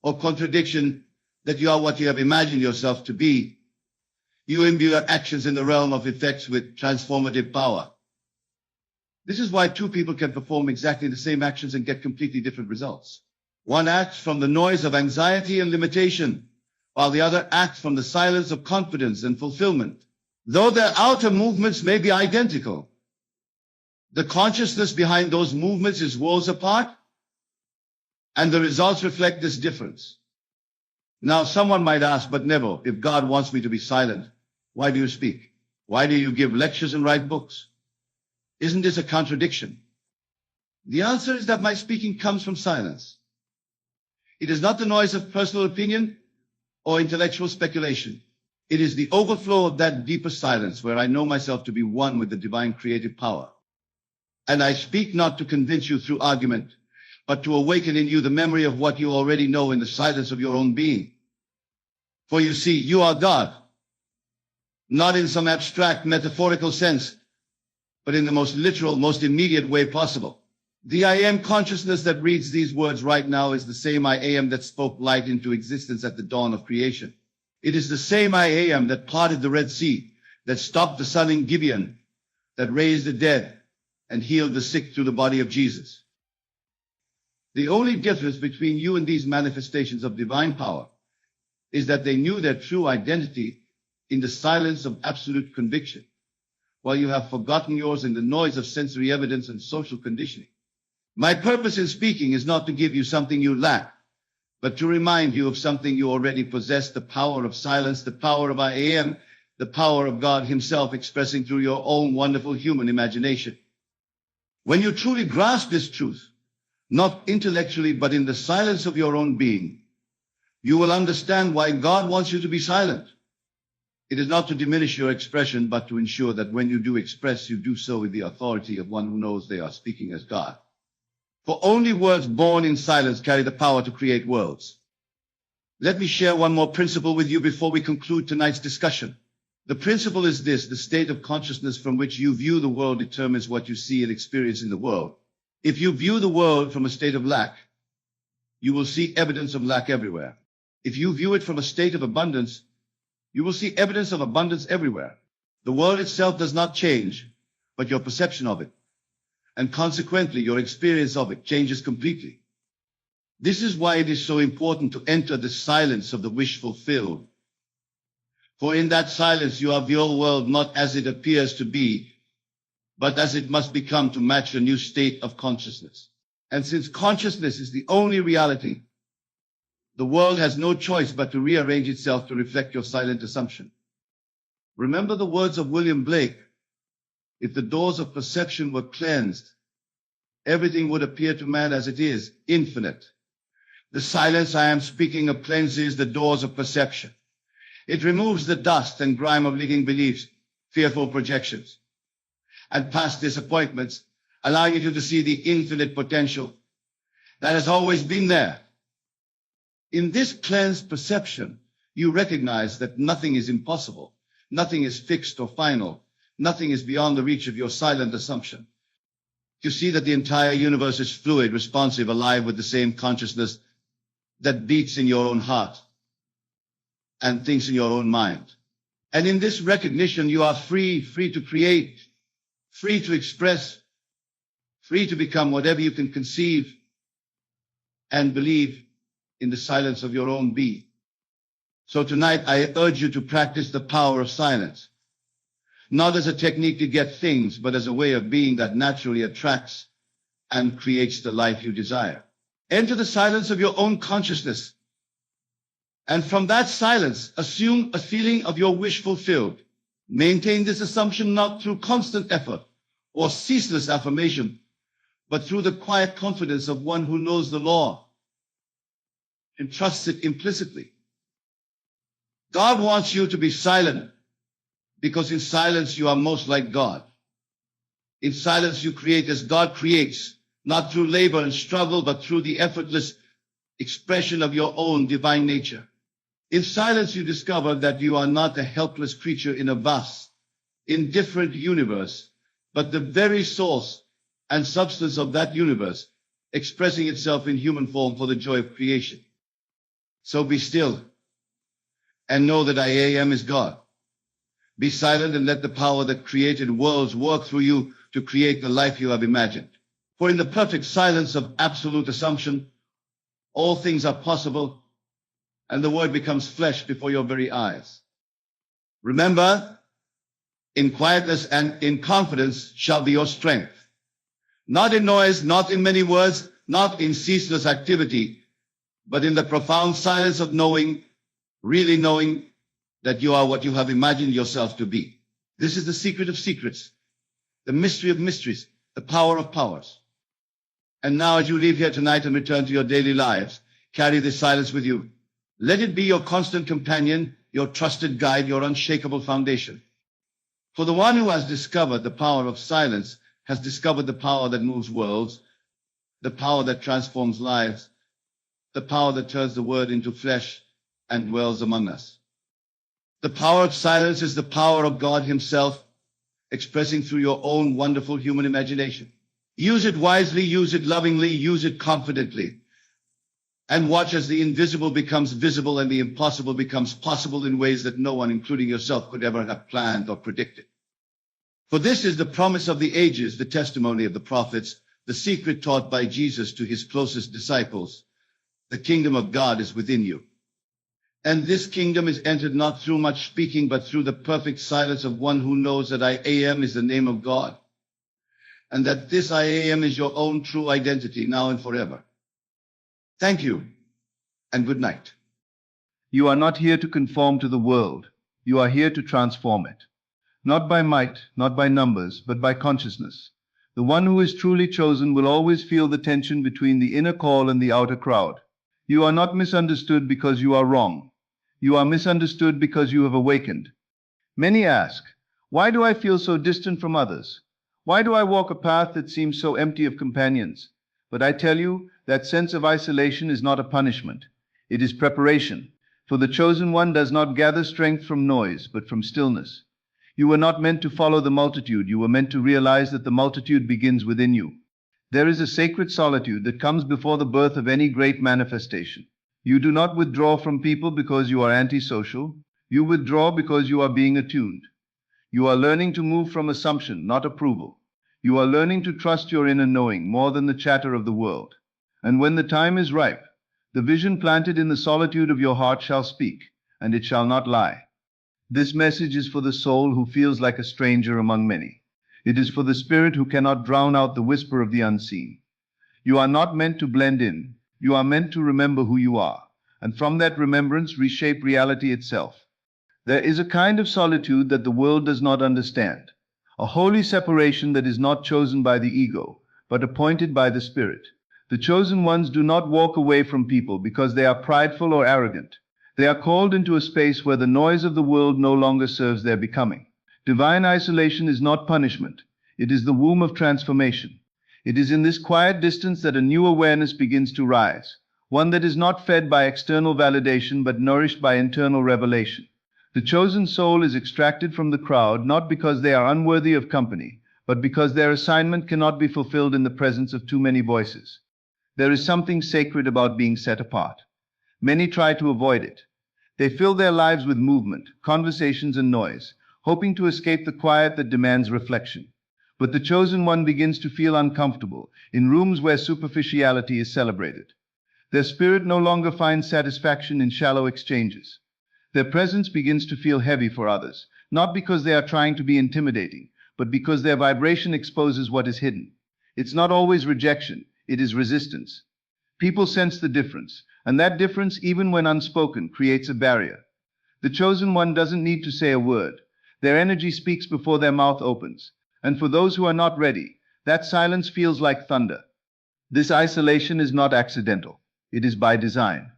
or contradiction that you are what you have imagined yourself to be, you imbue your actions in the realm of effects with transformative power. This is why two people can perform exactly the same actions and get completely different results. One acts from the noise of anxiety and limitation, while the other acts from the silence of confidence and fulfillment. Though their outer movements may be identical, the consciousness behind those movements is worlds apart, and the results reflect this difference. Now, someone might ask, but Neville, if God wants me to be silent, why do you speak? Why do you give lectures and write books? Isn't this a contradiction? The answer is that my speaking comes from silence. It is not the noise of personal opinion or intellectual speculation. It is the overflow of that deeper silence where I know myself to be one with the divine creative power. And I speak not to convince you through argument, but to awaken in you the memory of what you already know in the silence of your own being. For you see, you are God, not in some abstract metaphorical sense, but in the most literal, most immediate way possible. The I am consciousness that reads these words right now is the same I am that spoke light into existence at the dawn of creation. It is the same I am that parted the Red Sea, that stopped the sun in Gibeon, that raised the dead and healed the sick through the body of Jesus. The only difference between you and these manifestations of divine power is that they knew their true identity in the silence of absolute conviction, while you have forgotten yours in the noise of sensory evidence and social conditioning. My purpose in speaking is not to give you something you lack, but to remind you of something you already possess, the power of silence, the power of I am, the power of God himself expressing through your own wonderful human imagination. When you truly grasp this truth, not intellectually, but in the silence of your own being, you will understand why God wants you to be silent. It is not to diminish your expression, but to ensure that when you do express, you do so with the authority of one who knows they are speaking as God. For only words born in silence carry the power to create worlds. Let me share one more principle with you before we conclude tonight's discussion. The principle is this: the state of consciousness from which you view the world determines what you see and experience in the world. If you view the world from a state of lack, you will see evidence of lack everywhere. If you view it from a state of abundance, you will see evidence of abundance everywhere. The world itself does not change, but your perception of it, and consequently your experience of it, changes completely. This is why it is so important to enter the silence of the wish fulfilled. For in that silence you are the old world not as it appears to be, but as it must become to match a new state of consciousness. And since consciousness is the only reality, the world has no choice but to rearrange itself to reflect your silent assumption. Remember the words of William Blake: if the doors of perception were cleansed, everything would appear to man as it is, infinite. The silence I am speaking of cleanses the doors of perception. It removes the dust and grime of leaking beliefs, fearful projections, and past disappointments, allowing you to see the infinite potential that has always been there. In this cleansed perception, you recognize that nothing is impossible, nothing is fixed or final, nothing is beyond the reach of your silent assumption. You see that the entire universe is fluid, responsive, alive with the same consciousness that beats in your own heart and thinks in your own mind. And in this recognition, you are free to create, free to express, free to become whatever you can conceive and believe in the silence of your own being. So tonight, I urge you to practice the power of silence, not as a technique to get things, but as a way of being that naturally attracts and creates the life you desire. Enter the silence of your own consciousness, and from that silence, assume a feeling of your wish fulfilled. Maintain this assumption not through constant effort or ceaseless affirmation, but through the quiet confidence of one who knows the law and trusts it implicitly. God wants you to be silent, because in silence you are most like God. In silence you create as God creates, not through labor and struggle, but through the effortless expression of your own divine nature. In silence, you discover that you are not a helpless creature in a vast, indifferent universe, but the very source and substance of that universe, expressing itself in human form for the joy of creation. So be still and know that I am is God. Be silent and let the power that created worlds work through you to create the life you have imagined. For in the perfect silence of absolute assumption, all things are possible, and the word becomes flesh before your very eyes. Remember, in quietness and in confidence shall be your strength. Not in noise, not in many words, not in ceaseless activity, but in the profound silence of knowing, really knowing that you are what you have imagined yourself to be. This is the secret of secrets, the mystery of mysteries, the power of powers. And now as you leave here tonight and return to your daily lives, carry this silence with you. Let it be your constant companion, your trusted guide, your unshakable foundation. For the one who has discovered the power of silence has discovered the power that moves worlds, the power that transforms lives, the power that turns the word into flesh and dwells among us. The power of silence is the power of God Himself, expressing through your own wonderful human imagination. Use it wisely, use it lovingly, use it confidently, and watch as the invisible becomes visible and the impossible becomes possible in ways that no one, including yourself, could ever have planned or predicted. For this is the promise of the ages, the testimony of the prophets, the secret taught by Jesus to His closest disciples. The kingdom of God is within you. And this kingdom is entered not through much speaking, but through the perfect silence of one who knows that I am is the name of God, and that this I am is your own true identity now and forever. Thank you, and good night. You are not here to conform to the world. You are here to transform it. Not by might, not by numbers, but by consciousness. The one who is truly chosen will always feel the tension between the inner call and the outer crowd. You are not misunderstood because you are wrong. You are misunderstood because you have awakened. Many ask, why do I feel so distant from others? Why do I walk a path that seems so empty of companions? But I tell you, that sense of isolation is not a punishment. It is preparation. For the chosen one does not gather strength from noise, but from stillness. You were not meant to follow the multitude. You were meant to realize that the multitude begins within you. There is a sacred solitude that comes before the birth of any great manifestation. You do not withdraw from people because you are antisocial. You withdraw because you are being attuned. You are learning to move from assumption, not approval. You are learning to trust your inner knowing more than the chatter of the world. And when the time is ripe, the vision planted in the solitude of your heart shall speak, and it shall not lie. This message is for the soul who feels like a stranger among many. It is for the spirit who cannot drown out the whisper of the unseen. You are not meant to blend in. You are meant to remember who you are, and from that remembrance reshape reality itself. There is a kind of solitude that the world does not understand, a holy separation that is not chosen by the ego, but appointed by the spirit. The chosen ones do not walk away from people because they are prideful or arrogant. They are called into a space where the noise of the world no longer serves their becoming. Divine isolation is not punishment. It is the womb of transformation. It is in this quiet distance that a new awareness begins to rise, one that is not fed by external validation but nourished by internal revelation. The chosen soul is extracted from the crowd not because they are unworthy of company, but because their assignment cannot be fulfilled in the presence of too many voices. There is something sacred about being set apart. Many try to avoid it. They fill their lives with movement, conversations, and noise, hoping to escape the quiet that demands reflection. But the chosen one begins to feel uncomfortable in rooms where superficiality is celebrated. Their spirit no longer finds satisfaction in shallow exchanges. Their presence begins to feel heavy for others, not because they are trying to be intimidating, but because their vibration exposes what is hidden. It's not always rejection, it is resistance. People sense the difference, and that difference, even when unspoken, creates a barrier. The chosen one doesn't need to say a word. Their energy speaks before their mouth opens. And for those who are not ready, that silence feels like thunder. This isolation is not accidental. It is by design.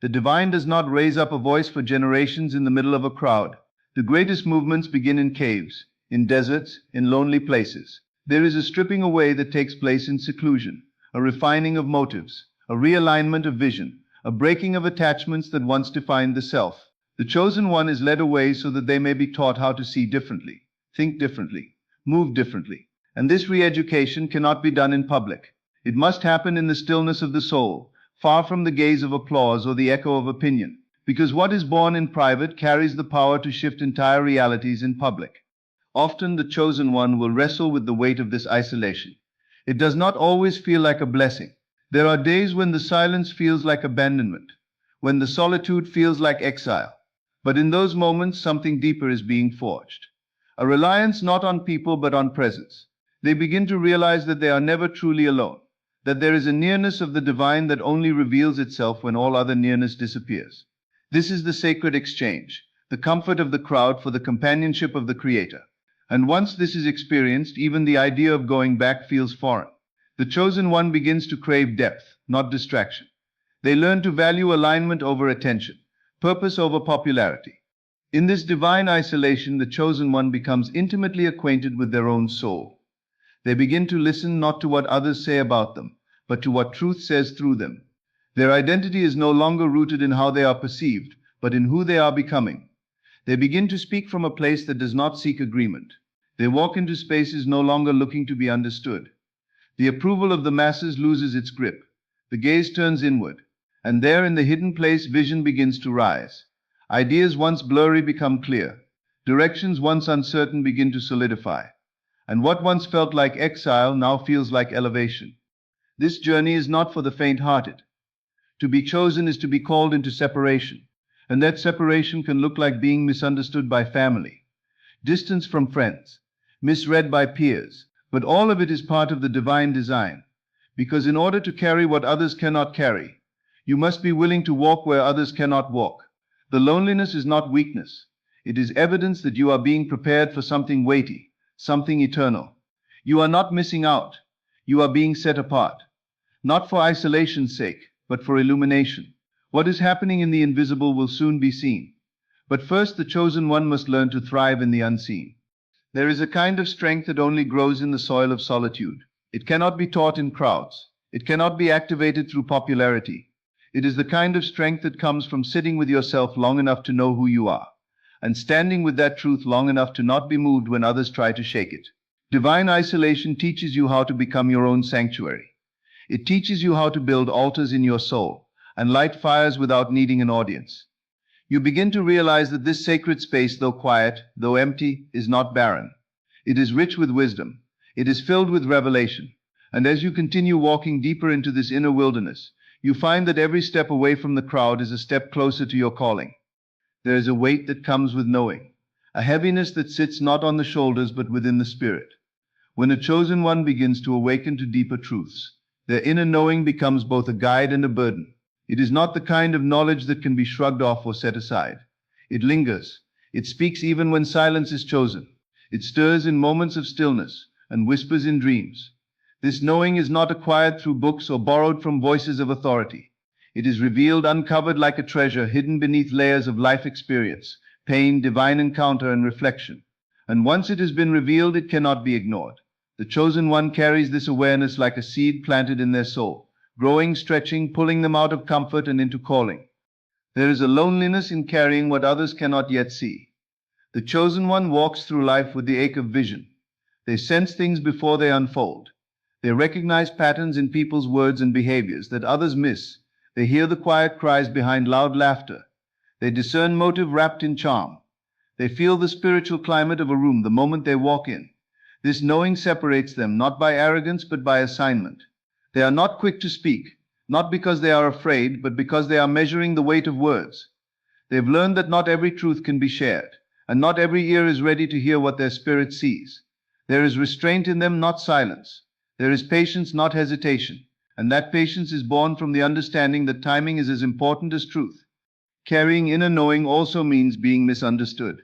The divine does not raise up a voice for generations in the middle of a crowd. The greatest movements begin in caves, in deserts, in lonely places. There is a stripping away that takes place in seclusion, a refining of motives, a realignment of vision, a breaking of attachments that once defined the self. The chosen one is led away so that they may be taught how to see differently, think differently, move differently. And this re-education cannot be done in public. It must happen in the stillness of the soul, far from the gaze of applause or the echo of opinion, because what is born in private carries the power to shift entire realities in public. Often the chosen one will wrestle with the weight of this isolation. It does not always feel like a blessing. There are days when the silence feels like abandonment, when the solitude feels like exile. But in those moments, something deeper is being forged. A reliance not on people but on presence. They begin to realize that they are never truly alone, that there is a nearness of the divine that only reveals itself when all other nearness disappears. This is the sacred exchange, the comfort of the crowd for the companionship of the Creator. And once this is experienced, even the idea of going back feels foreign. The chosen one begins to crave depth, not distraction. They learn to value alignment over attention, purpose over popularity. In this divine isolation, the chosen one becomes intimately acquainted with their own soul. They begin to listen not to what others say about them, but to what truth says through them. Their identity is no longer rooted in how they are perceived, but in who they are becoming. They begin to speak from a place that does not seek agreement. They walk into spaces no longer looking to be understood. The approval of the masses loses its grip. The gaze turns inward, and there in the hidden place vision begins to rise. Ideas once blurry become clear. Directions once uncertain begin to solidify. And what once felt like exile now feels like elevation. This journey is not for the faint-hearted. To be chosen is to be called into separation, and that separation can look like being misunderstood by family, distance from friends, misread by peers, but all of it is part of the divine design, because in order to carry what others cannot carry, you must be willing to walk where others cannot walk. The loneliness is not weakness. It is evidence that you are being prepared for something weighty, something eternal. You are not missing out. You are being set apart, not for isolation's sake, but for illumination. What is happening in the invisible will soon be seen. But first, the chosen one must learn to thrive in the unseen. There is a kind of strength that only grows in the soil of solitude. It cannot be taught in crowds. It cannot be activated through popularity. It is the kind of strength that comes from sitting with yourself long enough to know who you are, and standing with that truth long enough to not be moved when others try to shake it. Divine isolation teaches you how to become your own sanctuary. It teaches you how to build altars in your soul and light fires without needing an audience. You begin to realize that this sacred space, though quiet, though empty, is not barren. It is rich with wisdom. It is filled with revelation. And as you continue walking deeper into this inner wilderness, you find that every step away from the crowd is a step closer to your calling. There is a weight that comes with knowing, a heaviness that sits not on the shoulders but within the spirit. When a chosen one begins to awaken to deeper truths, their inner knowing becomes both a guide and a burden. It is not the kind of knowledge that can be shrugged off or set aside. It lingers. It speaks even when silence is chosen. It stirs in moments of stillness and whispers in dreams. This knowing is not acquired through books or borrowed from voices of authority. It is revealed, uncovered like a treasure hidden beneath layers of life experience, pain, divine encounter, and reflection. And once it has been revealed, it cannot be ignored. The chosen one carries this awareness like a seed planted in their soul, growing, stretching, pulling them out of comfort and into calling. There is a loneliness in carrying what others cannot yet see. The chosen one walks through life with the ache of vision. They sense things before they unfold. They recognize patterns in people's words and behaviors that others miss. They hear the quiet cries behind loud laughter. They discern motive wrapped in charm. They feel the spiritual climate of a room the moment they walk in. This knowing separates them not by arrogance but by assignment. They are not quick to speak, not because they are afraid, but because they are measuring the weight of words. They've learned that not every truth can be shared, and not every ear is ready to hear what their spirit sees. There is restraint in them, not silence. There is patience, not hesitation. And that patience is born from the understanding that timing is as important as truth. Carrying inner knowing also means being misunderstood.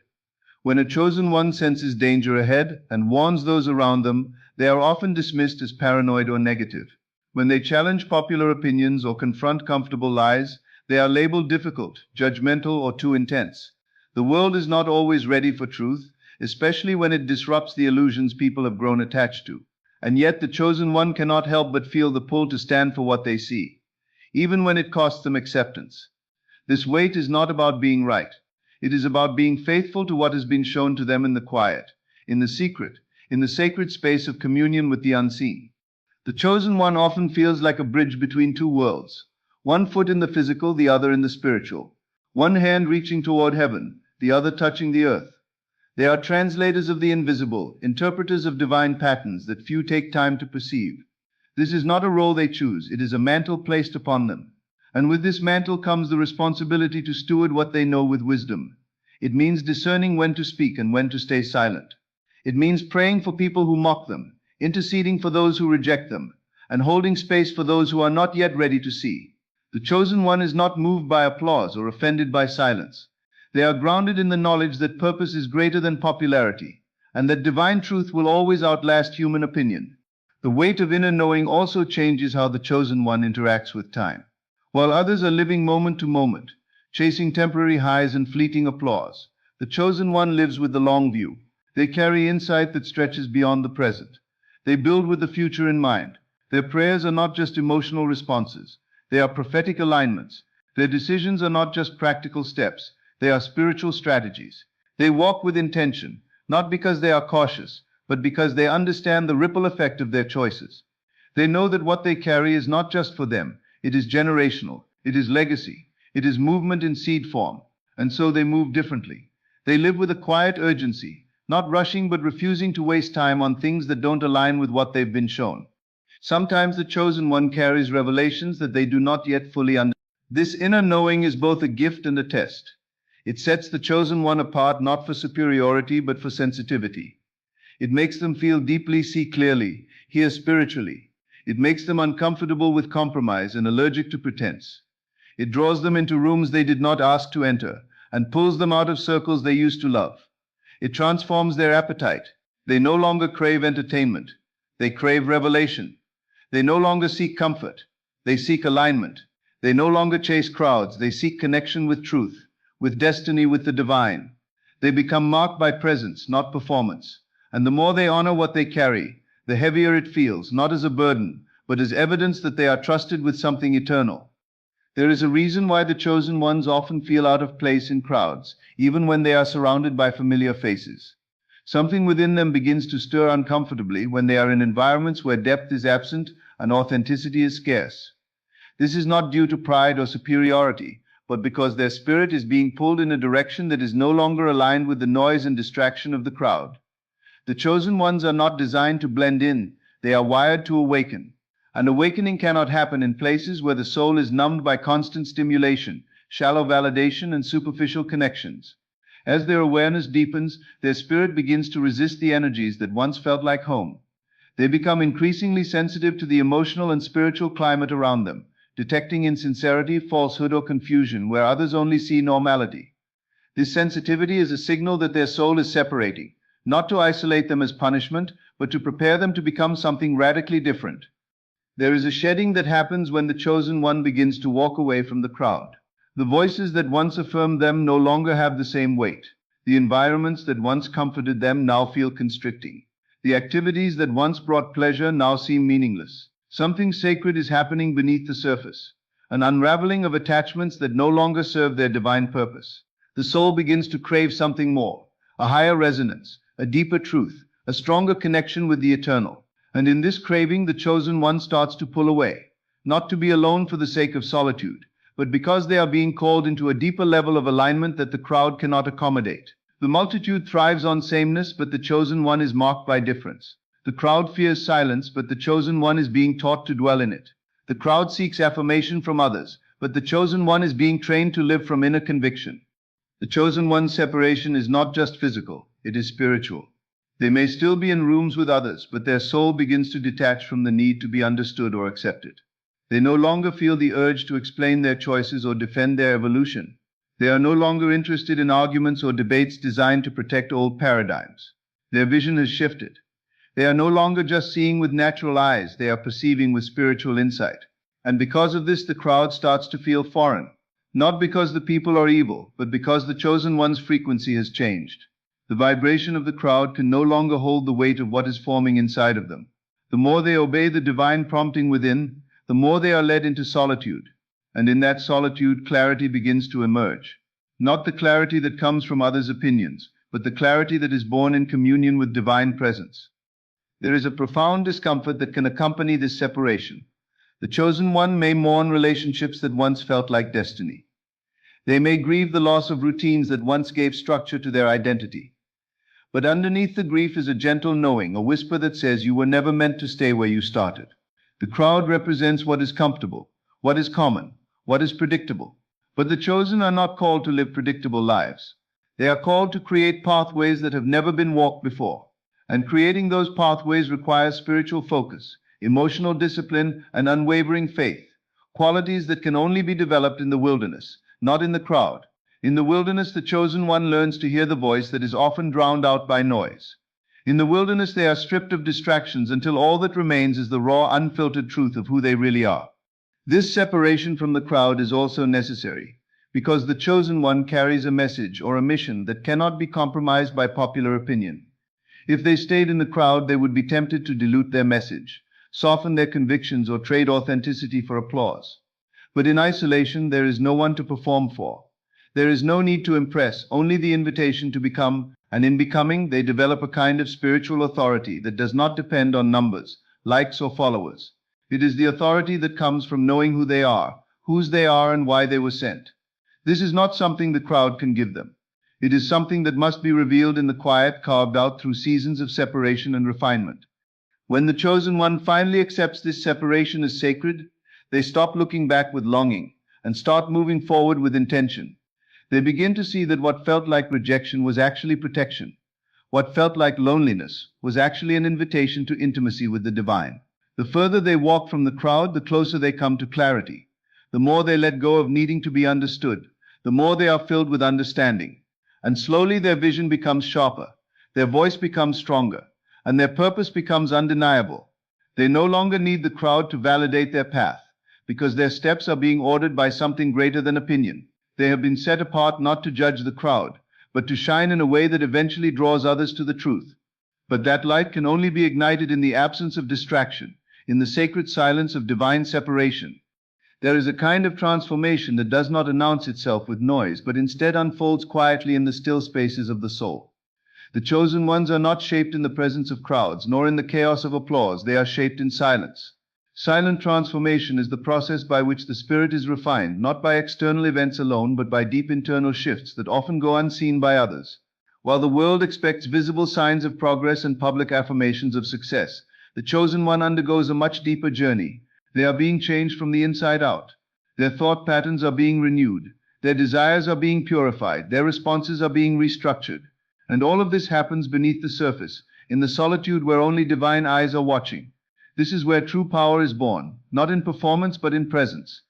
When a chosen one senses danger ahead and warns those around them, they are often dismissed as paranoid or negative. When they challenge popular opinions or confront comfortable lies, they are labeled difficult, judgmental, or too intense. The world is not always ready for truth, especially when it disrupts the illusions people have grown attached to. And yet the chosen one cannot help but feel the pull to stand for what they see. even when it costs them acceptance. This wait is not about being right. It is about being faithful to what has been shown to them in the quiet, in the secret, in the sacred space of communion with the unseen. The chosen one often feels like a bridge between two worlds, one foot in the physical, the other in the spiritual, one hand reaching toward heaven, the other touching the earth. They are translators of the invisible, interpreters of divine patterns that few take time to perceive. This is not a role they choose, it is a mantle placed upon them. And with this mantle comes the responsibility to steward what they know with wisdom. It means discerning when to speak and when to stay silent. It means praying for people who mock them, interceding for those who reject them, and holding space for those who are not yet ready to see. The chosen one is not moved by applause or offended by silence. They are grounded in the knowledge that purpose is greater than popularity, and that divine truth will always outlast human opinion. The weight of inner knowing also changes how the chosen one interacts with time. While others are living moment to moment, chasing temporary highs and fleeting applause, the chosen one lives with the long view. They carry insight that stretches beyond the present. They build with the future in mind. Their prayers are not just emotional responses. They are prophetic alignments. Their decisions are not just practical steps. They are spiritual strategies. They walk with intention, not because they are cautious, but because they understand the ripple effect of their choices. They know that what they carry is not just for them. It is generational. It is legacy. It is movement in seed form. And so they move differently. They live with a quiet urgency, not rushing but refusing to waste time on things that don't align with what they've been shown. Sometimes the chosen one carries revelations that they do not yet fully understand. This inner knowing is both a gift and a test. It sets the chosen one apart not for superiority but for sensitivity. It makes them feel deeply, see clearly, hear spiritually. It makes them uncomfortable with compromise and allergic to pretense. It draws them into rooms they did not ask to enter and pulls them out of circles they used to love. It transforms their appetite. They no longer crave entertainment. They crave revelation. They no longer seek comfort. They seek alignment. They no longer chase crowds. They seek connection with truth, with destiny, with the divine. They become marked by presence, not performance. And the more they honor what they carry, the heavier it feels, not as a burden, but as evidence that they are trusted with something eternal. There is a reason why the chosen ones often feel out of place in crowds, even when they are surrounded by familiar faces. Something within them begins to stir uncomfortably when they are in environments where depth is absent and authenticity is scarce. This is not due to pride or superiority, but because their spirit is being pulled in a direction that is no longer aligned with the noise and distraction of the crowd. The chosen ones are not designed to blend in, they are wired to awaken. An awakening cannot happen in places where the soul is numbed by constant stimulation, shallow validation, and superficial connections. As their awareness deepens, their spirit begins to resist the energies that once felt like home. They become increasingly sensitive to the emotional and spiritual climate around them, detecting insincerity, falsehood, or confusion where others only see normality. This sensitivity is a signal that their soul is separating, not to isolate them as punishment, but to prepare them to become something radically different. There is a shedding that happens when the chosen one begins to walk away from the crowd. The voices that once affirmed them no longer have the same weight. The environments that once comforted them now feel constricting. The activities that once brought pleasure now seem meaningless. Something sacred is happening beneath the surface, an unraveling of attachments that no longer serve their divine purpose. The soul begins to crave something more, a higher resonance, a deeper truth, a stronger connection with the eternal. And in this craving, the chosen one starts to pull away, not to be alone for the sake of solitude, but because they are being called into a deeper level of alignment that the crowd cannot accommodate. The multitude thrives on sameness, but the chosen one is marked by difference. The crowd fears silence, but the chosen one is being taught to dwell in it. The crowd seeks affirmation from others, but the chosen one is being trained to live from inner conviction. The chosen one's separation is not just physical, it is spiritual. They may still be in rooms with others, but their soul begins to detach from the need to be understood or accepted. They no longer feel the urge to explain their choices or defend their evolution. They are no longer interested in arguments or debates designed to protect old paradigms. Their vision has shifted. They are no longer just seeing with natural eyes, they are perceiving with spiritual insight. And because of this, the crowd starts to feel foreign. Not because the people are evil, but because the chosen one's frequency has changed. The vibration of the crowd can no longer hold the weight of what is forming inside of them. The more they obey the divine prompting within, the more they are led into solitude. And in that solitude, clarity begins to emerge. Not the clarity that comes from others' opinions, but the clarity that is born in communion with divine presence. There is a profound discomfort that can accompany this separation. The chosen one may mourn relationships that once felt like destiny. They may grieve the loss of routines that once gave structure to their identity. But underneath the grief is a gentle knowing, a whisper that says you were never meant to stay where you started. The crowd represents what is comfortable, what is common, what is predictable. But the chosen are not called to live predictable lives. They are called to create pathways that have never been walked before. And creating those pathways requires spiritual focus, emotional discipline, and unwavering faith, qualities that can only be developed in the wilderness, not in the crowd. In the wilderness, the chosen one learns to hear the voice that is often drowned out by noise. In the wilderness, they are stripped of distractions until all that remains is the raw, unfiltered truth of who they really are. This separation from the crowd is also necessary, because the chosen one carries a message or a mission that cannot be compromised by popular opinion. If they stayed in the crowd, they would be tempted to dilute their message, soften their convictions, or trade authenticity for applause. But in isolation, there is no one to perform for. There is no need to impress, only the invitation to become, and in becoming, they develop a kind of spiritual authority that does not depend on numbers, likes, or followers. It is the authority that comes from knowing who they are, whose they are, and why they were sent. This is not something the crowd can give them. It is something that must be revealed in the quiet, carved out through seasons of separation and refinement. When the chosen one finally accepts this separation as sacred, they stop looking back with longing and start moving forward with intention. They begin to see that what felt like rejection was actually protection. What felt like loneliness was actually an invitation to intimacy with the divine. The further they walk from the crowd, the closer they come to clarity. The more they let go of needing to be understood, the more they are filled with understanding. And slowly their vision becomes sharper, their voice becomes stronger, and their purpose becomes undeniable. They no longer need the crowd to validate their path, because their steps are being ordered by something greater than opinion. They have been set apart not to judge the crowd, but to shine in a way that eventually draws others to the truth. But that light can only be ignited in the absence of distraction, in the sacred silence of divine separation. There is a kind of transformation that does not announce itself with noise, but instead unfolds quietly in the still spaces of the soul. The chosen ones are not shaped in the presence of crowds, nor in the chaos of applause. They are shaped in silence. Silent transformation is the process by which the spirit is refined, not by external events alone, but by deep internal shifts that often go unseen by others. While the world expects visible signs of progress and public affirmations of success, the chosen one undergoes a much deeper journey. They are being changed from the inside out. Their thought patterns are being renewed. Their desires are being purified. Their responses are being restructured. And all of this happens beneath the surface, in the solitude where only divine eyes are watching. This is where true power is born, not in performance but in presence.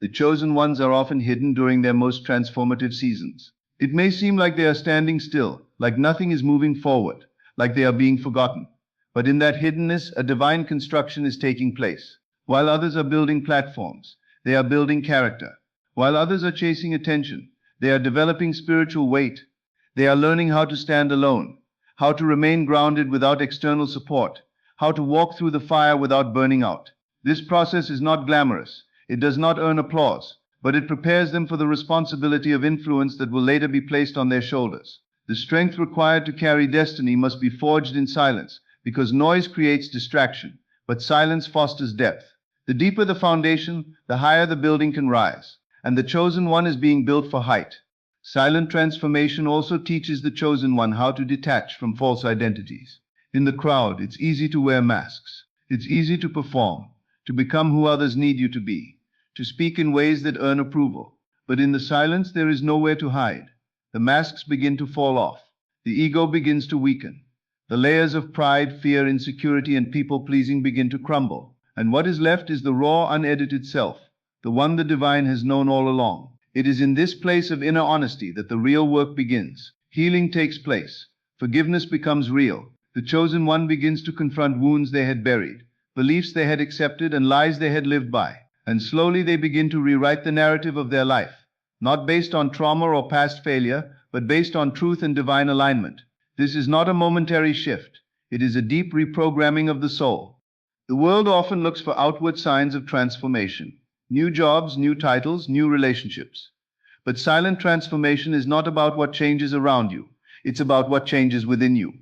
The chosen ones are often hidden during their most transformative seasons. It may seem like they are standing still, like nothing is moving forward, like they are being forgotten. But in that hiddenness, a divine construction is taking place. While others are building platforms, they are building character. While others are chasing attention, they are developing spiritual weight. They are learning how to stand alone, how to remain grounded without external support, how to walk through the fire without burning out. This process is not glamorous. It does not earn applause, but it prepares them for the responsibility of influence that will later be placed on their shoulders. The strength required to carry destiny must be forged in silence, because noise creates distraction, but silence fosters depth. The deeper the foundation, the higher the building can rise, and the chosen one is being built for height. Silent transformation also teaches the chosen one how to detach from false identities. In the crowd, it's easy to wear masks. It's easy to perform, to become who others need you to be, to speak in ways that earn approval. But in the silence, there is nowhere to hide. The masks begin to fall off. The ego begins to weaken. The layers of pride, fear, insecurity, and people-pleasing begin to crumble. And what is left is the raw, unedited self, the one the divine has known all along. It is in this place of inner honesty that the real work begins. Healing takes place. Forgiveness becomes real. The chosen one begins to confront wounds they had buried, beliefs they had accepted, and lies they had lived by. And slowly they begin to rewrite the narrative of their life, not based on trauma or past failure, but based on truth and divine alignment. This is not a momentary shift. It is a deep reprogramming of the soul. The world often looks for outward signs of transformation. New jobs, new titles, new relationships. But silent transformation is not about what changes around you. It's about what changes within you.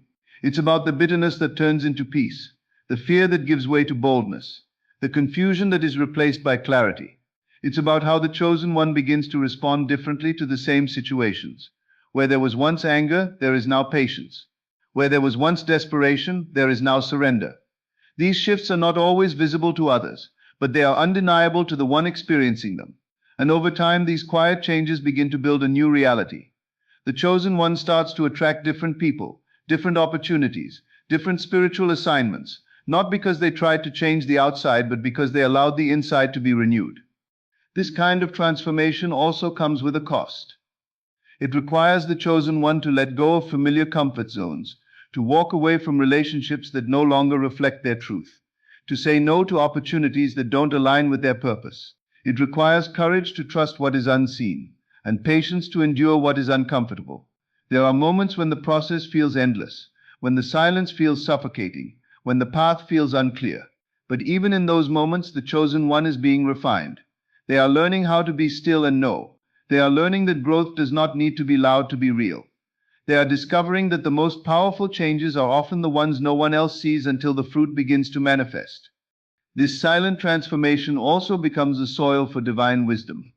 It's about the bitterness that turns into peace, the fear that gives way to boldness, the confusion that is replaced by clarity. It's about how the chosen one begins to respond differently to the same situations. Where there was once anger, there is now patience. Where there was once desperation, there is now surrender. These shifts are not always visible to others, but they are undeniable to the one experiencing them. And over time, these quiet changes begin to build a new reality. The chosen one starts to attract different people, different opportunities, different spiritual assignments, not because they tried to change the outside, but because they allowed the inside to be renewed. This kind of transformation also comes with a cost. It requires the chosen one to let go of familiar comfort zones, to walk away from relationships that no longer reflect their truth, to say no to opportunities that don't align with their purpose. It requires courage to trust what is unseen, and patience to endure what is uncomfortable. There are moments when the process feels endless, when the silence feels suffocating, when the path feels unclear. But even in those moments, the chosen one is being refined. They are learning how to be still and know. They are learning that growth does not need to be loud to be real. They are discovering that the most powerful changes are often the ones no one else sees until the fruit begins to manifest. This silent transformation also becomes the soil for divine wisdom.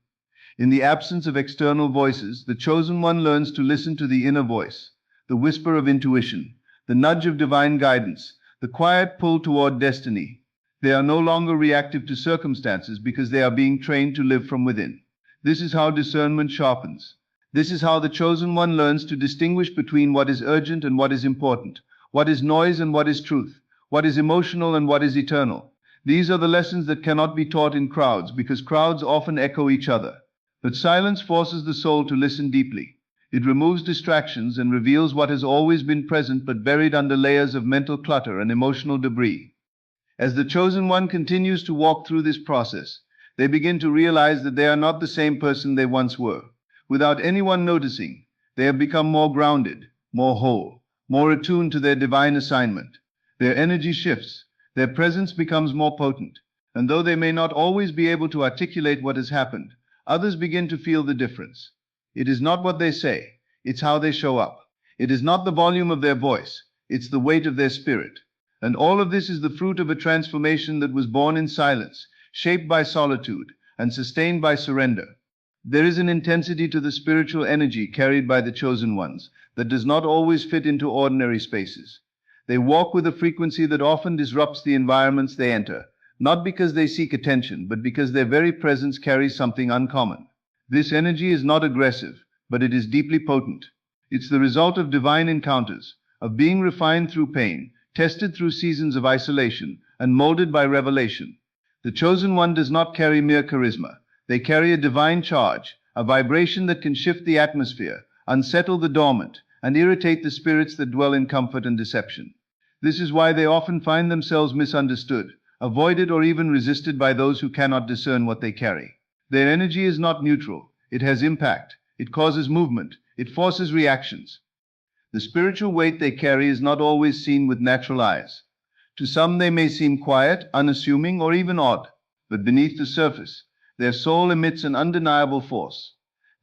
In the absence of external voices, the chosen one learns to listen to the inner voice, the whisper of intuition, the nudge of divine guidance, the quiet pull toward destiny. They are no longer reactive to circumstances because they are being trained to live from within. This is how discernment sharpens. This is how the chosen one learns to distinguish between what is urgent and what is important, what is noise and what is truth, what is emotional and what is eternal. These are the lessons that cannot be taught in crowds because crowds often echo each other. But silence forces the soul to listen deeply. It removes distractions and reveals what has always been present but buried under layers of mental clutter and emotional debris. As the chosen one continues to walk through this process, they begin to realize that they are not the same person they once were. Without anyone noticing, they have become more grounded, more whole, more attuned to their divine assignment. Their energy shifts, their presence becomes more potent, and though they may not always be able to articulate what has happened, others begin to feel the difference. It is not what they say, it's how they show up. It is not the volume of their voice, it's the weight of their spirit. And all of this is the fruit of a transformation that was born in silence, shaped by solitude, and sustained by surrender. There is an intensity to the spiritual energy carried by the chosen ones that does not always fit into ordinary spaces. They walk with a frequency that often disrupts the environments they enter, not because they seek attention, but because their very presence carries something uncommon. This energy is not aggressive, but it is deeply potent. It's the result of divine encounters, of being refined through pain, tested through seasons of isolation, and molded by revelation. The chosen one does not carry mere charisma. They carry a divine charge, a vibration that can shift the atmosphere, unsettle the dormant, and irritate the spirits that dwell in comfort and deception. This is why they often find themselves misunderstood, avoided, or even resisted by those who cannot discern what they carry. Their energy is not neutral. It has impact. It causes movement. It forces reactions. The spiritual weight they carry is not always seen with natural eyes. To some they may seem quiet, unassuming, or even odd, but beneath the surface, their soul emits an undeniable force.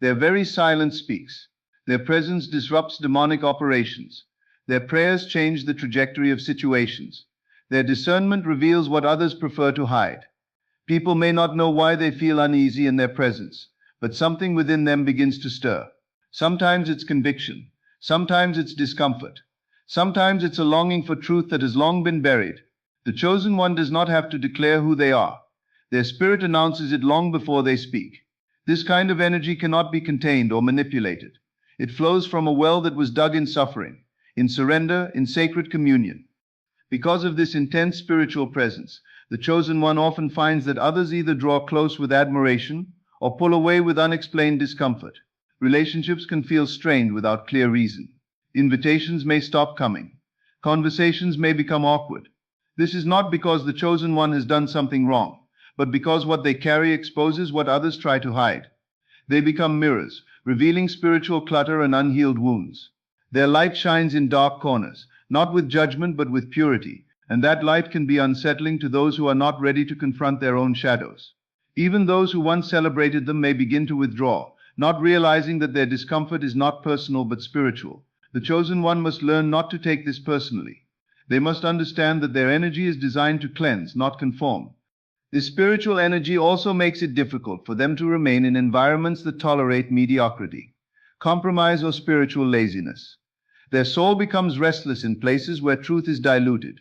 Their very silence speaks. Their presence disrupts demonic operations. Their prayers change the trajectory of situations. Their discernment reveals what others prefer to hide. People may not know why they feel uneasy in their presence, but something within them begins to stir. Sometimes it's conviction. Sometimes it's discomfort. Sometimes it's a longing for truth that has long been buried. The chosen one does not have to declare who they are. Their spirit announces it long before they speak. This kind of energy cannot be contained or manipulated. It flows from a well that was dug in suffering, in surrender, in sacred communion. Because of this intense spiritual presence, the chosen one often finds that others either draw close with admiration or pull away with unexplained discomfort. Relationships can feel strained without clear reason. Invitations may stop coming. Conversations may become awkward. This is not because the chosen one has done something wrong, but because what they carry exposes what others try to hide. They become mirrors, revealing spiritual clutter and unhealed wounds. Their light shines in dark corners, not with judgment but with purity, and that light can be unsettling to those who are not ready to confront their own shadows. Even those who once celebrated them may begin to withdraw, not realizing that their discomfort is not personal but spiritual. The chosen one must learn not to take this personally. They must understand that their energy is designed to cleanse, not conform. This spiritual energy also makes it difficult for them to remain in environments that tolerate mediocrity, compromise, or spiritual laziness. Their soul becomes restless in places where truth is diluted,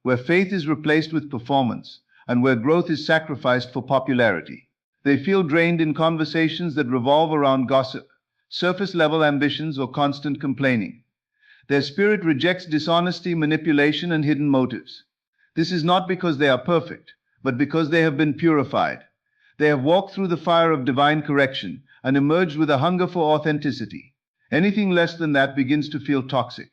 where faith is replaced with performance, and where growth is sacrificed for popularity. They feel drained in conversations that revolve around gossip, surface-level ambitions, or constant complaining. Their spirit rejects dishonesty, manipulation, and hidden motives. This is not because they are perfect, but because they have been purified. They have walked through the fire of divine correction and emerged with a hunger for authenticity. Anything less than that begins to feel toxic.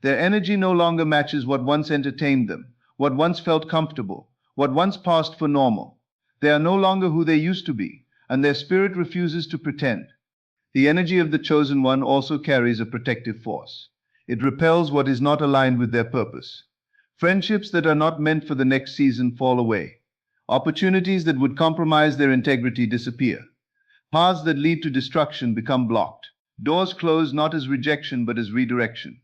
Their energy no longer matches what once entertained them, what once felt comfortable, what once passed for normal. They are no longer who they used to be, and their spirit refuses to pretend. The energy of the chosen one also carries a protective force. It repels what is not aligned with their purpose. Friendships that are not meant for the next season fall away. Opportunities that would compromise their integrity disappear. Paths that lead to destruction become blocked. Doors close not as rejection but as redirection.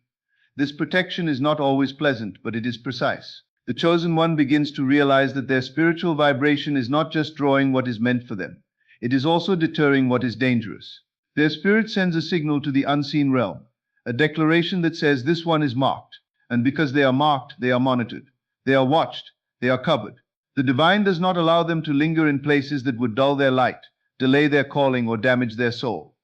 This protection is not always pleasant, but it is precise. The chosen one begins to realize that their spiritual vibration is not just drawing what is meant for them. It is also deterring what is dangerous. Their spirit sends a signal to the unseen realm, a declaration that says this one is marked. And because they are marked, they are monitored. They are watched. They are covered. The divine does not allow them to linger in places that would dull their light, delay their calling, or damage their soul.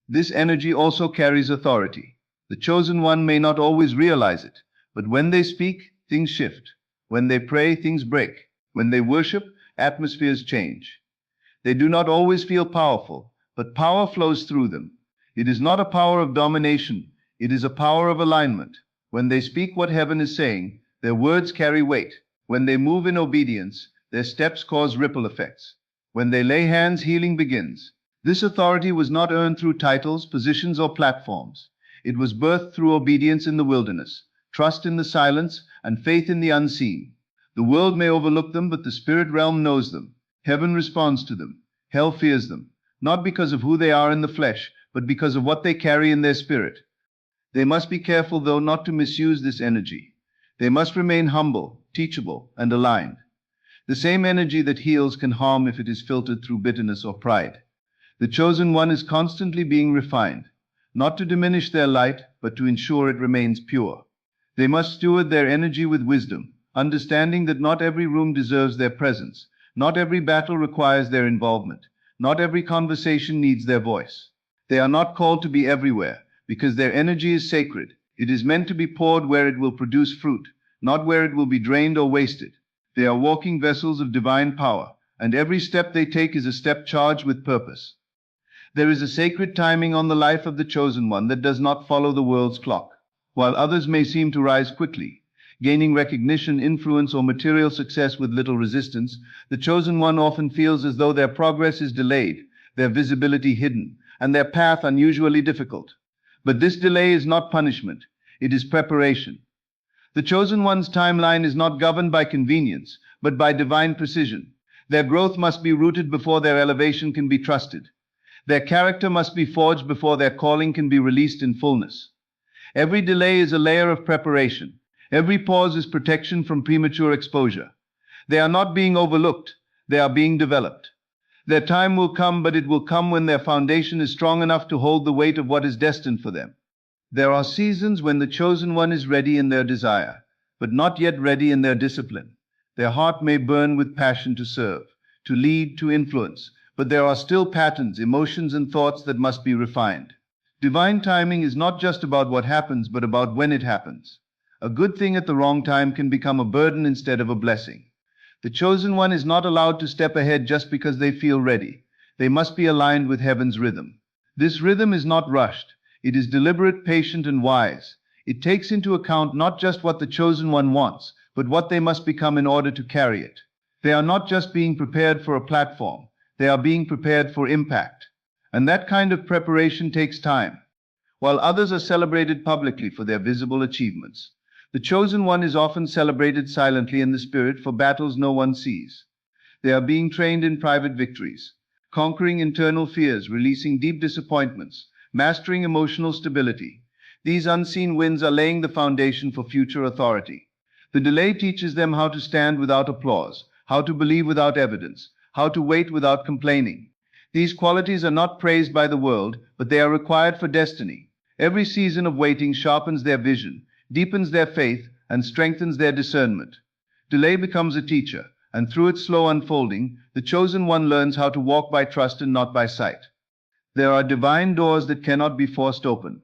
This energy also carries authority. The chosen one may not always realize it, but when they speak, things shift. When they pray, things break. When they worship, atmospheres change. They do not always feel powerful, but power flows through them. It is not a power of domination. It is a power of alignment. When they speak what heaven is saying, their words carry weight. When they move in obedience, their steps cause ripple effects. When they lay hands, healing begins. This authority was not earned through titles, positions, or platforms. It was birthed through obedience in the wilderness, trust in the silence, and faith in the unseen. The world may overlook them, but the spirit realm knows them. Heaven responds to them. Hell fears them, not because of who they are in the flesh, but because of what they carry in their spirit. They must be careful, though, not to misuse this energy. They must remain humble, teachable, and aligned. The same energy that heals can harm if it is filtered through bitterness or pride. The chosen one is constantly being refined, not to diminish their light, but to ensure it remains pure. They must steward their energy with wisdom, understanding that not every room deserves their presence, not every battle requires their involvement, not every conversation needs their voice. They are not called to be everywhere, because their energy is sacred. It is meant to be poured where it will produce fruit, not where it will be drained or wasted. They are walking vessels of divine power, and every step they take is a step charged with purpose. There is a sacred timing on the life of the chosen one that does not follow the world's clock. While others may seem to rise quickly, gaining recognition, influence, or material success with little resistance, the chosen one often feels as though their progress is delayed, their visibility hidden, and their path unusually difficult. But this delay is not punishment, it is preparation. The chosen one's timeline is not governed by convenience, but by divine precision. Their growth must be rooted before their elevation can be trusted. Their character must be forged before their calling can be released in fullness. Every delay is a layer of preparation. Every pause is protection from premature exposure. They are not being overlooked, they are being developed. Their time will come, but it will come when their foundation is strong enough to hold the weight of what is destined for them. There are seasons when the chosen one is ready in their desire, but not yet ready in their discipline. Their heart may burn with passion to serve, to lead, to influence, but there are still patterns, emotions, and thoughts that must be refined. Divine timing is not just about what happens, but about when it happens. A good thing at the wrong time can become a burden instead of a blessing. The chosen one is not allowed to step ahead just because they feel ready. They must be aligned with heaven's rhythm. This rhythm is not rushed. It is deliberate, patient, and wise. It takes into account not just what the chosen one wants, but what they must become in order to carry it. They are not just being prepared for a platform. They are being prepared for impact. And that kind of preparation takes time. While others are celebrated publicly for their visible achievements, the chosen one is often celebrated silently in the spirit for battles no one sees. They are being trained in private victories, conquering internal fears, releasing deep disappointments, mastering emotional stability. These unseen wins are laying the foundation for future authority. The delay teaches them how to stand without applause, how to believe without evidence, how to wait without complaining. These qualities are not praised by the world, but they are required for destiny. Every season of waiting sharpens their vision, deepens their faith, and strengthens their discernment. Delay becomes a teacher, and through its slow unfolding, the chosen one learns how to walk by trust and not by sight. There are divine doors that cannot be forced open.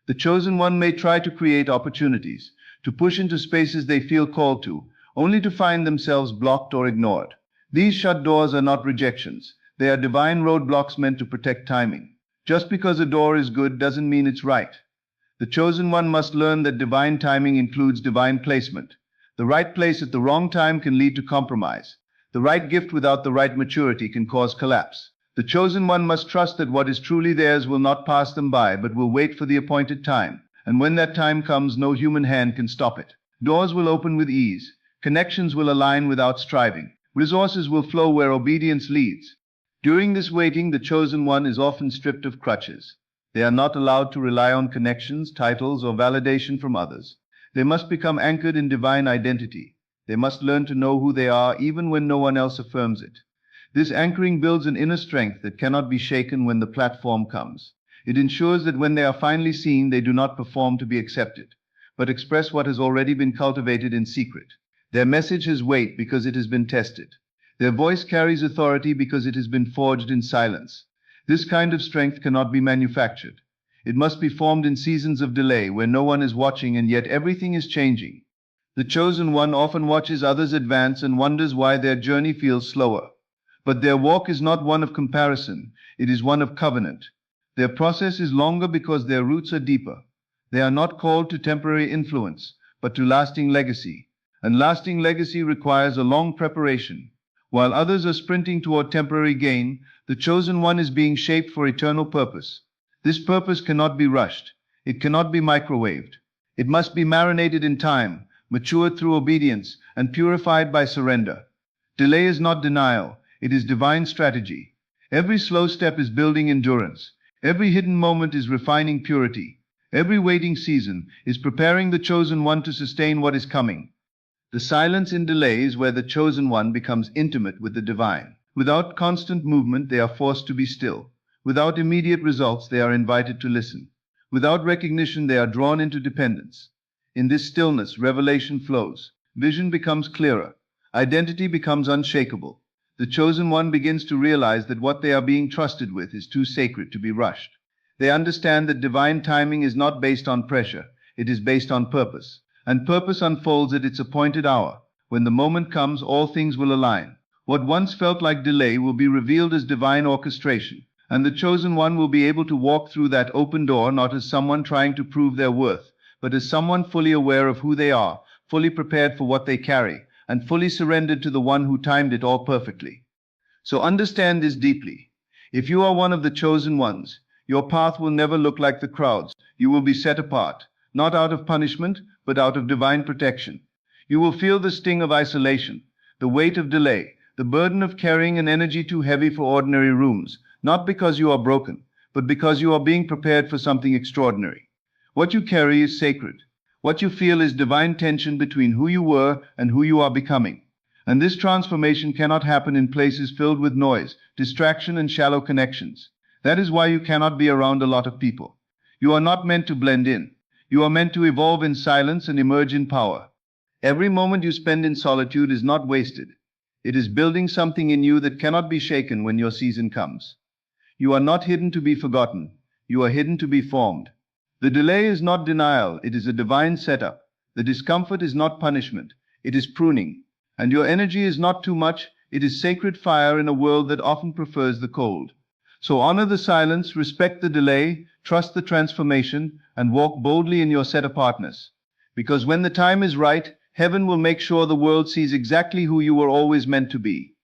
The chosen one may try to create opportunities, to push into spaces they feel called to, only to find themselves blocked or ignored. These shut doors are not rejections. They are divine roadblocks meant to protect timing. Just because a door is good doesn't mean it's right. The chosen one must learn that divine timing includes divine placement. The right place at the wrong time can lead to compromise. The right gift without the right maturity can cause collapse. The chosen one must trust that what is truly theirs will not pass them by, but will wait for the appointed time. And when that time comes, no human hand can stop it. Doors will open with ease. Connections will align without striving. Resources will flow where obedience leads. During this waiting, the chosen one is often stripped of crutches. They are not allowed to rely on connections, titles, or validation from others. They must become anchored in divine identity. They must learn to know who they are even when no one else affirms it. This anchoring builds an inner strength that cannot be shaken when the platform comes. It ensures that when they are finally seen, they do not perform to be accepted, but express what has already been cultivated in secret. Their message has weight because it has been tested. Their voice carries authority because it has been forged in silence. This kind of strength cannot be manufactured. It must be formed in seasons of delay where no one is watching and yet everything is changing. The chosen one often watches others advance and wonders why their journey feels slower. But their walk is not one of comparison, it is one of covenant. Their process is longer because their roots are deeper. They are not called to temporary influence, but to lasting legacy. And lasting legacy requires a long preparation. While others are sprinting toward temporary gain, the chosen one is being shaped for eternal purpose. This purpose cannot be rushed. It cannot be microwaved. It must be marinated in time, matured through obedience, and purified by surrender. Delay is not denial. It is divine strategy. Every slow step is building endurance. Every hidden moment is refining purity. Every waiting season is preparing the chosen one to sustain what is coming. The silence in delay is where the chosen one becomes intimate with the divine. Without constant movement, they are forced to be still. Without immediate results, they are invited to listen. Without recognition, they are drawn into dependence. In this stillness, revelation flows. Vision becomes clearer. Identity becomes unshakable. The chosen one begins to realize that what they are being trusted with is too sacred to be rushed. They understand that divine timing is not based on pressure, it is based on purpose. And purpose unfolds at its appointed hour. When the moment comes, all things will align. What once felt like delay will be revealed as divine orchestration, and the chosen one will be able to walk through that open door not as someone trying to prove their worth, but as someone fully aware of who they are, fully prepared for what they carry, and fully surrendered to the one who timed it all perfectly. So understand this deeply. If you are one of the chosen ones, your path will never look like the crowd's. You will be set apart, not out of punishment, but out of divine protection. You will feel the sting of isolation, the weight of delay, the burden of carrying an energy too heavy for ordinary rooms, not because you are broken, but because you are being prepared for something extraordinary. What you carry is sacred. What you feel is divine tension between who you were and who you are becoming. And this transformation cannot happen in places filled with noise, distraction, and shallow connections. That is why you cannot be around a lot of people. You are not meant to blend in. You are meant to evolve in silence and emerge in power. Every moment you spend in solitude is not wasted. It is building something in you that cannot be shaken when your season comes. You are not hidden to be forgotten. You are hidden to be formed. The delay is not denial, it is a divine setup. The discomfort is not punishment, it is pruning. And your energy is not too much, it is sacred fire in a world that often prefers the cold. So honor the silence, respect the delay, trust the transformation, and walk boldly in your set-apartness. Because when the time is right, heaven will make sure the world sees exactly who you were always meant to be.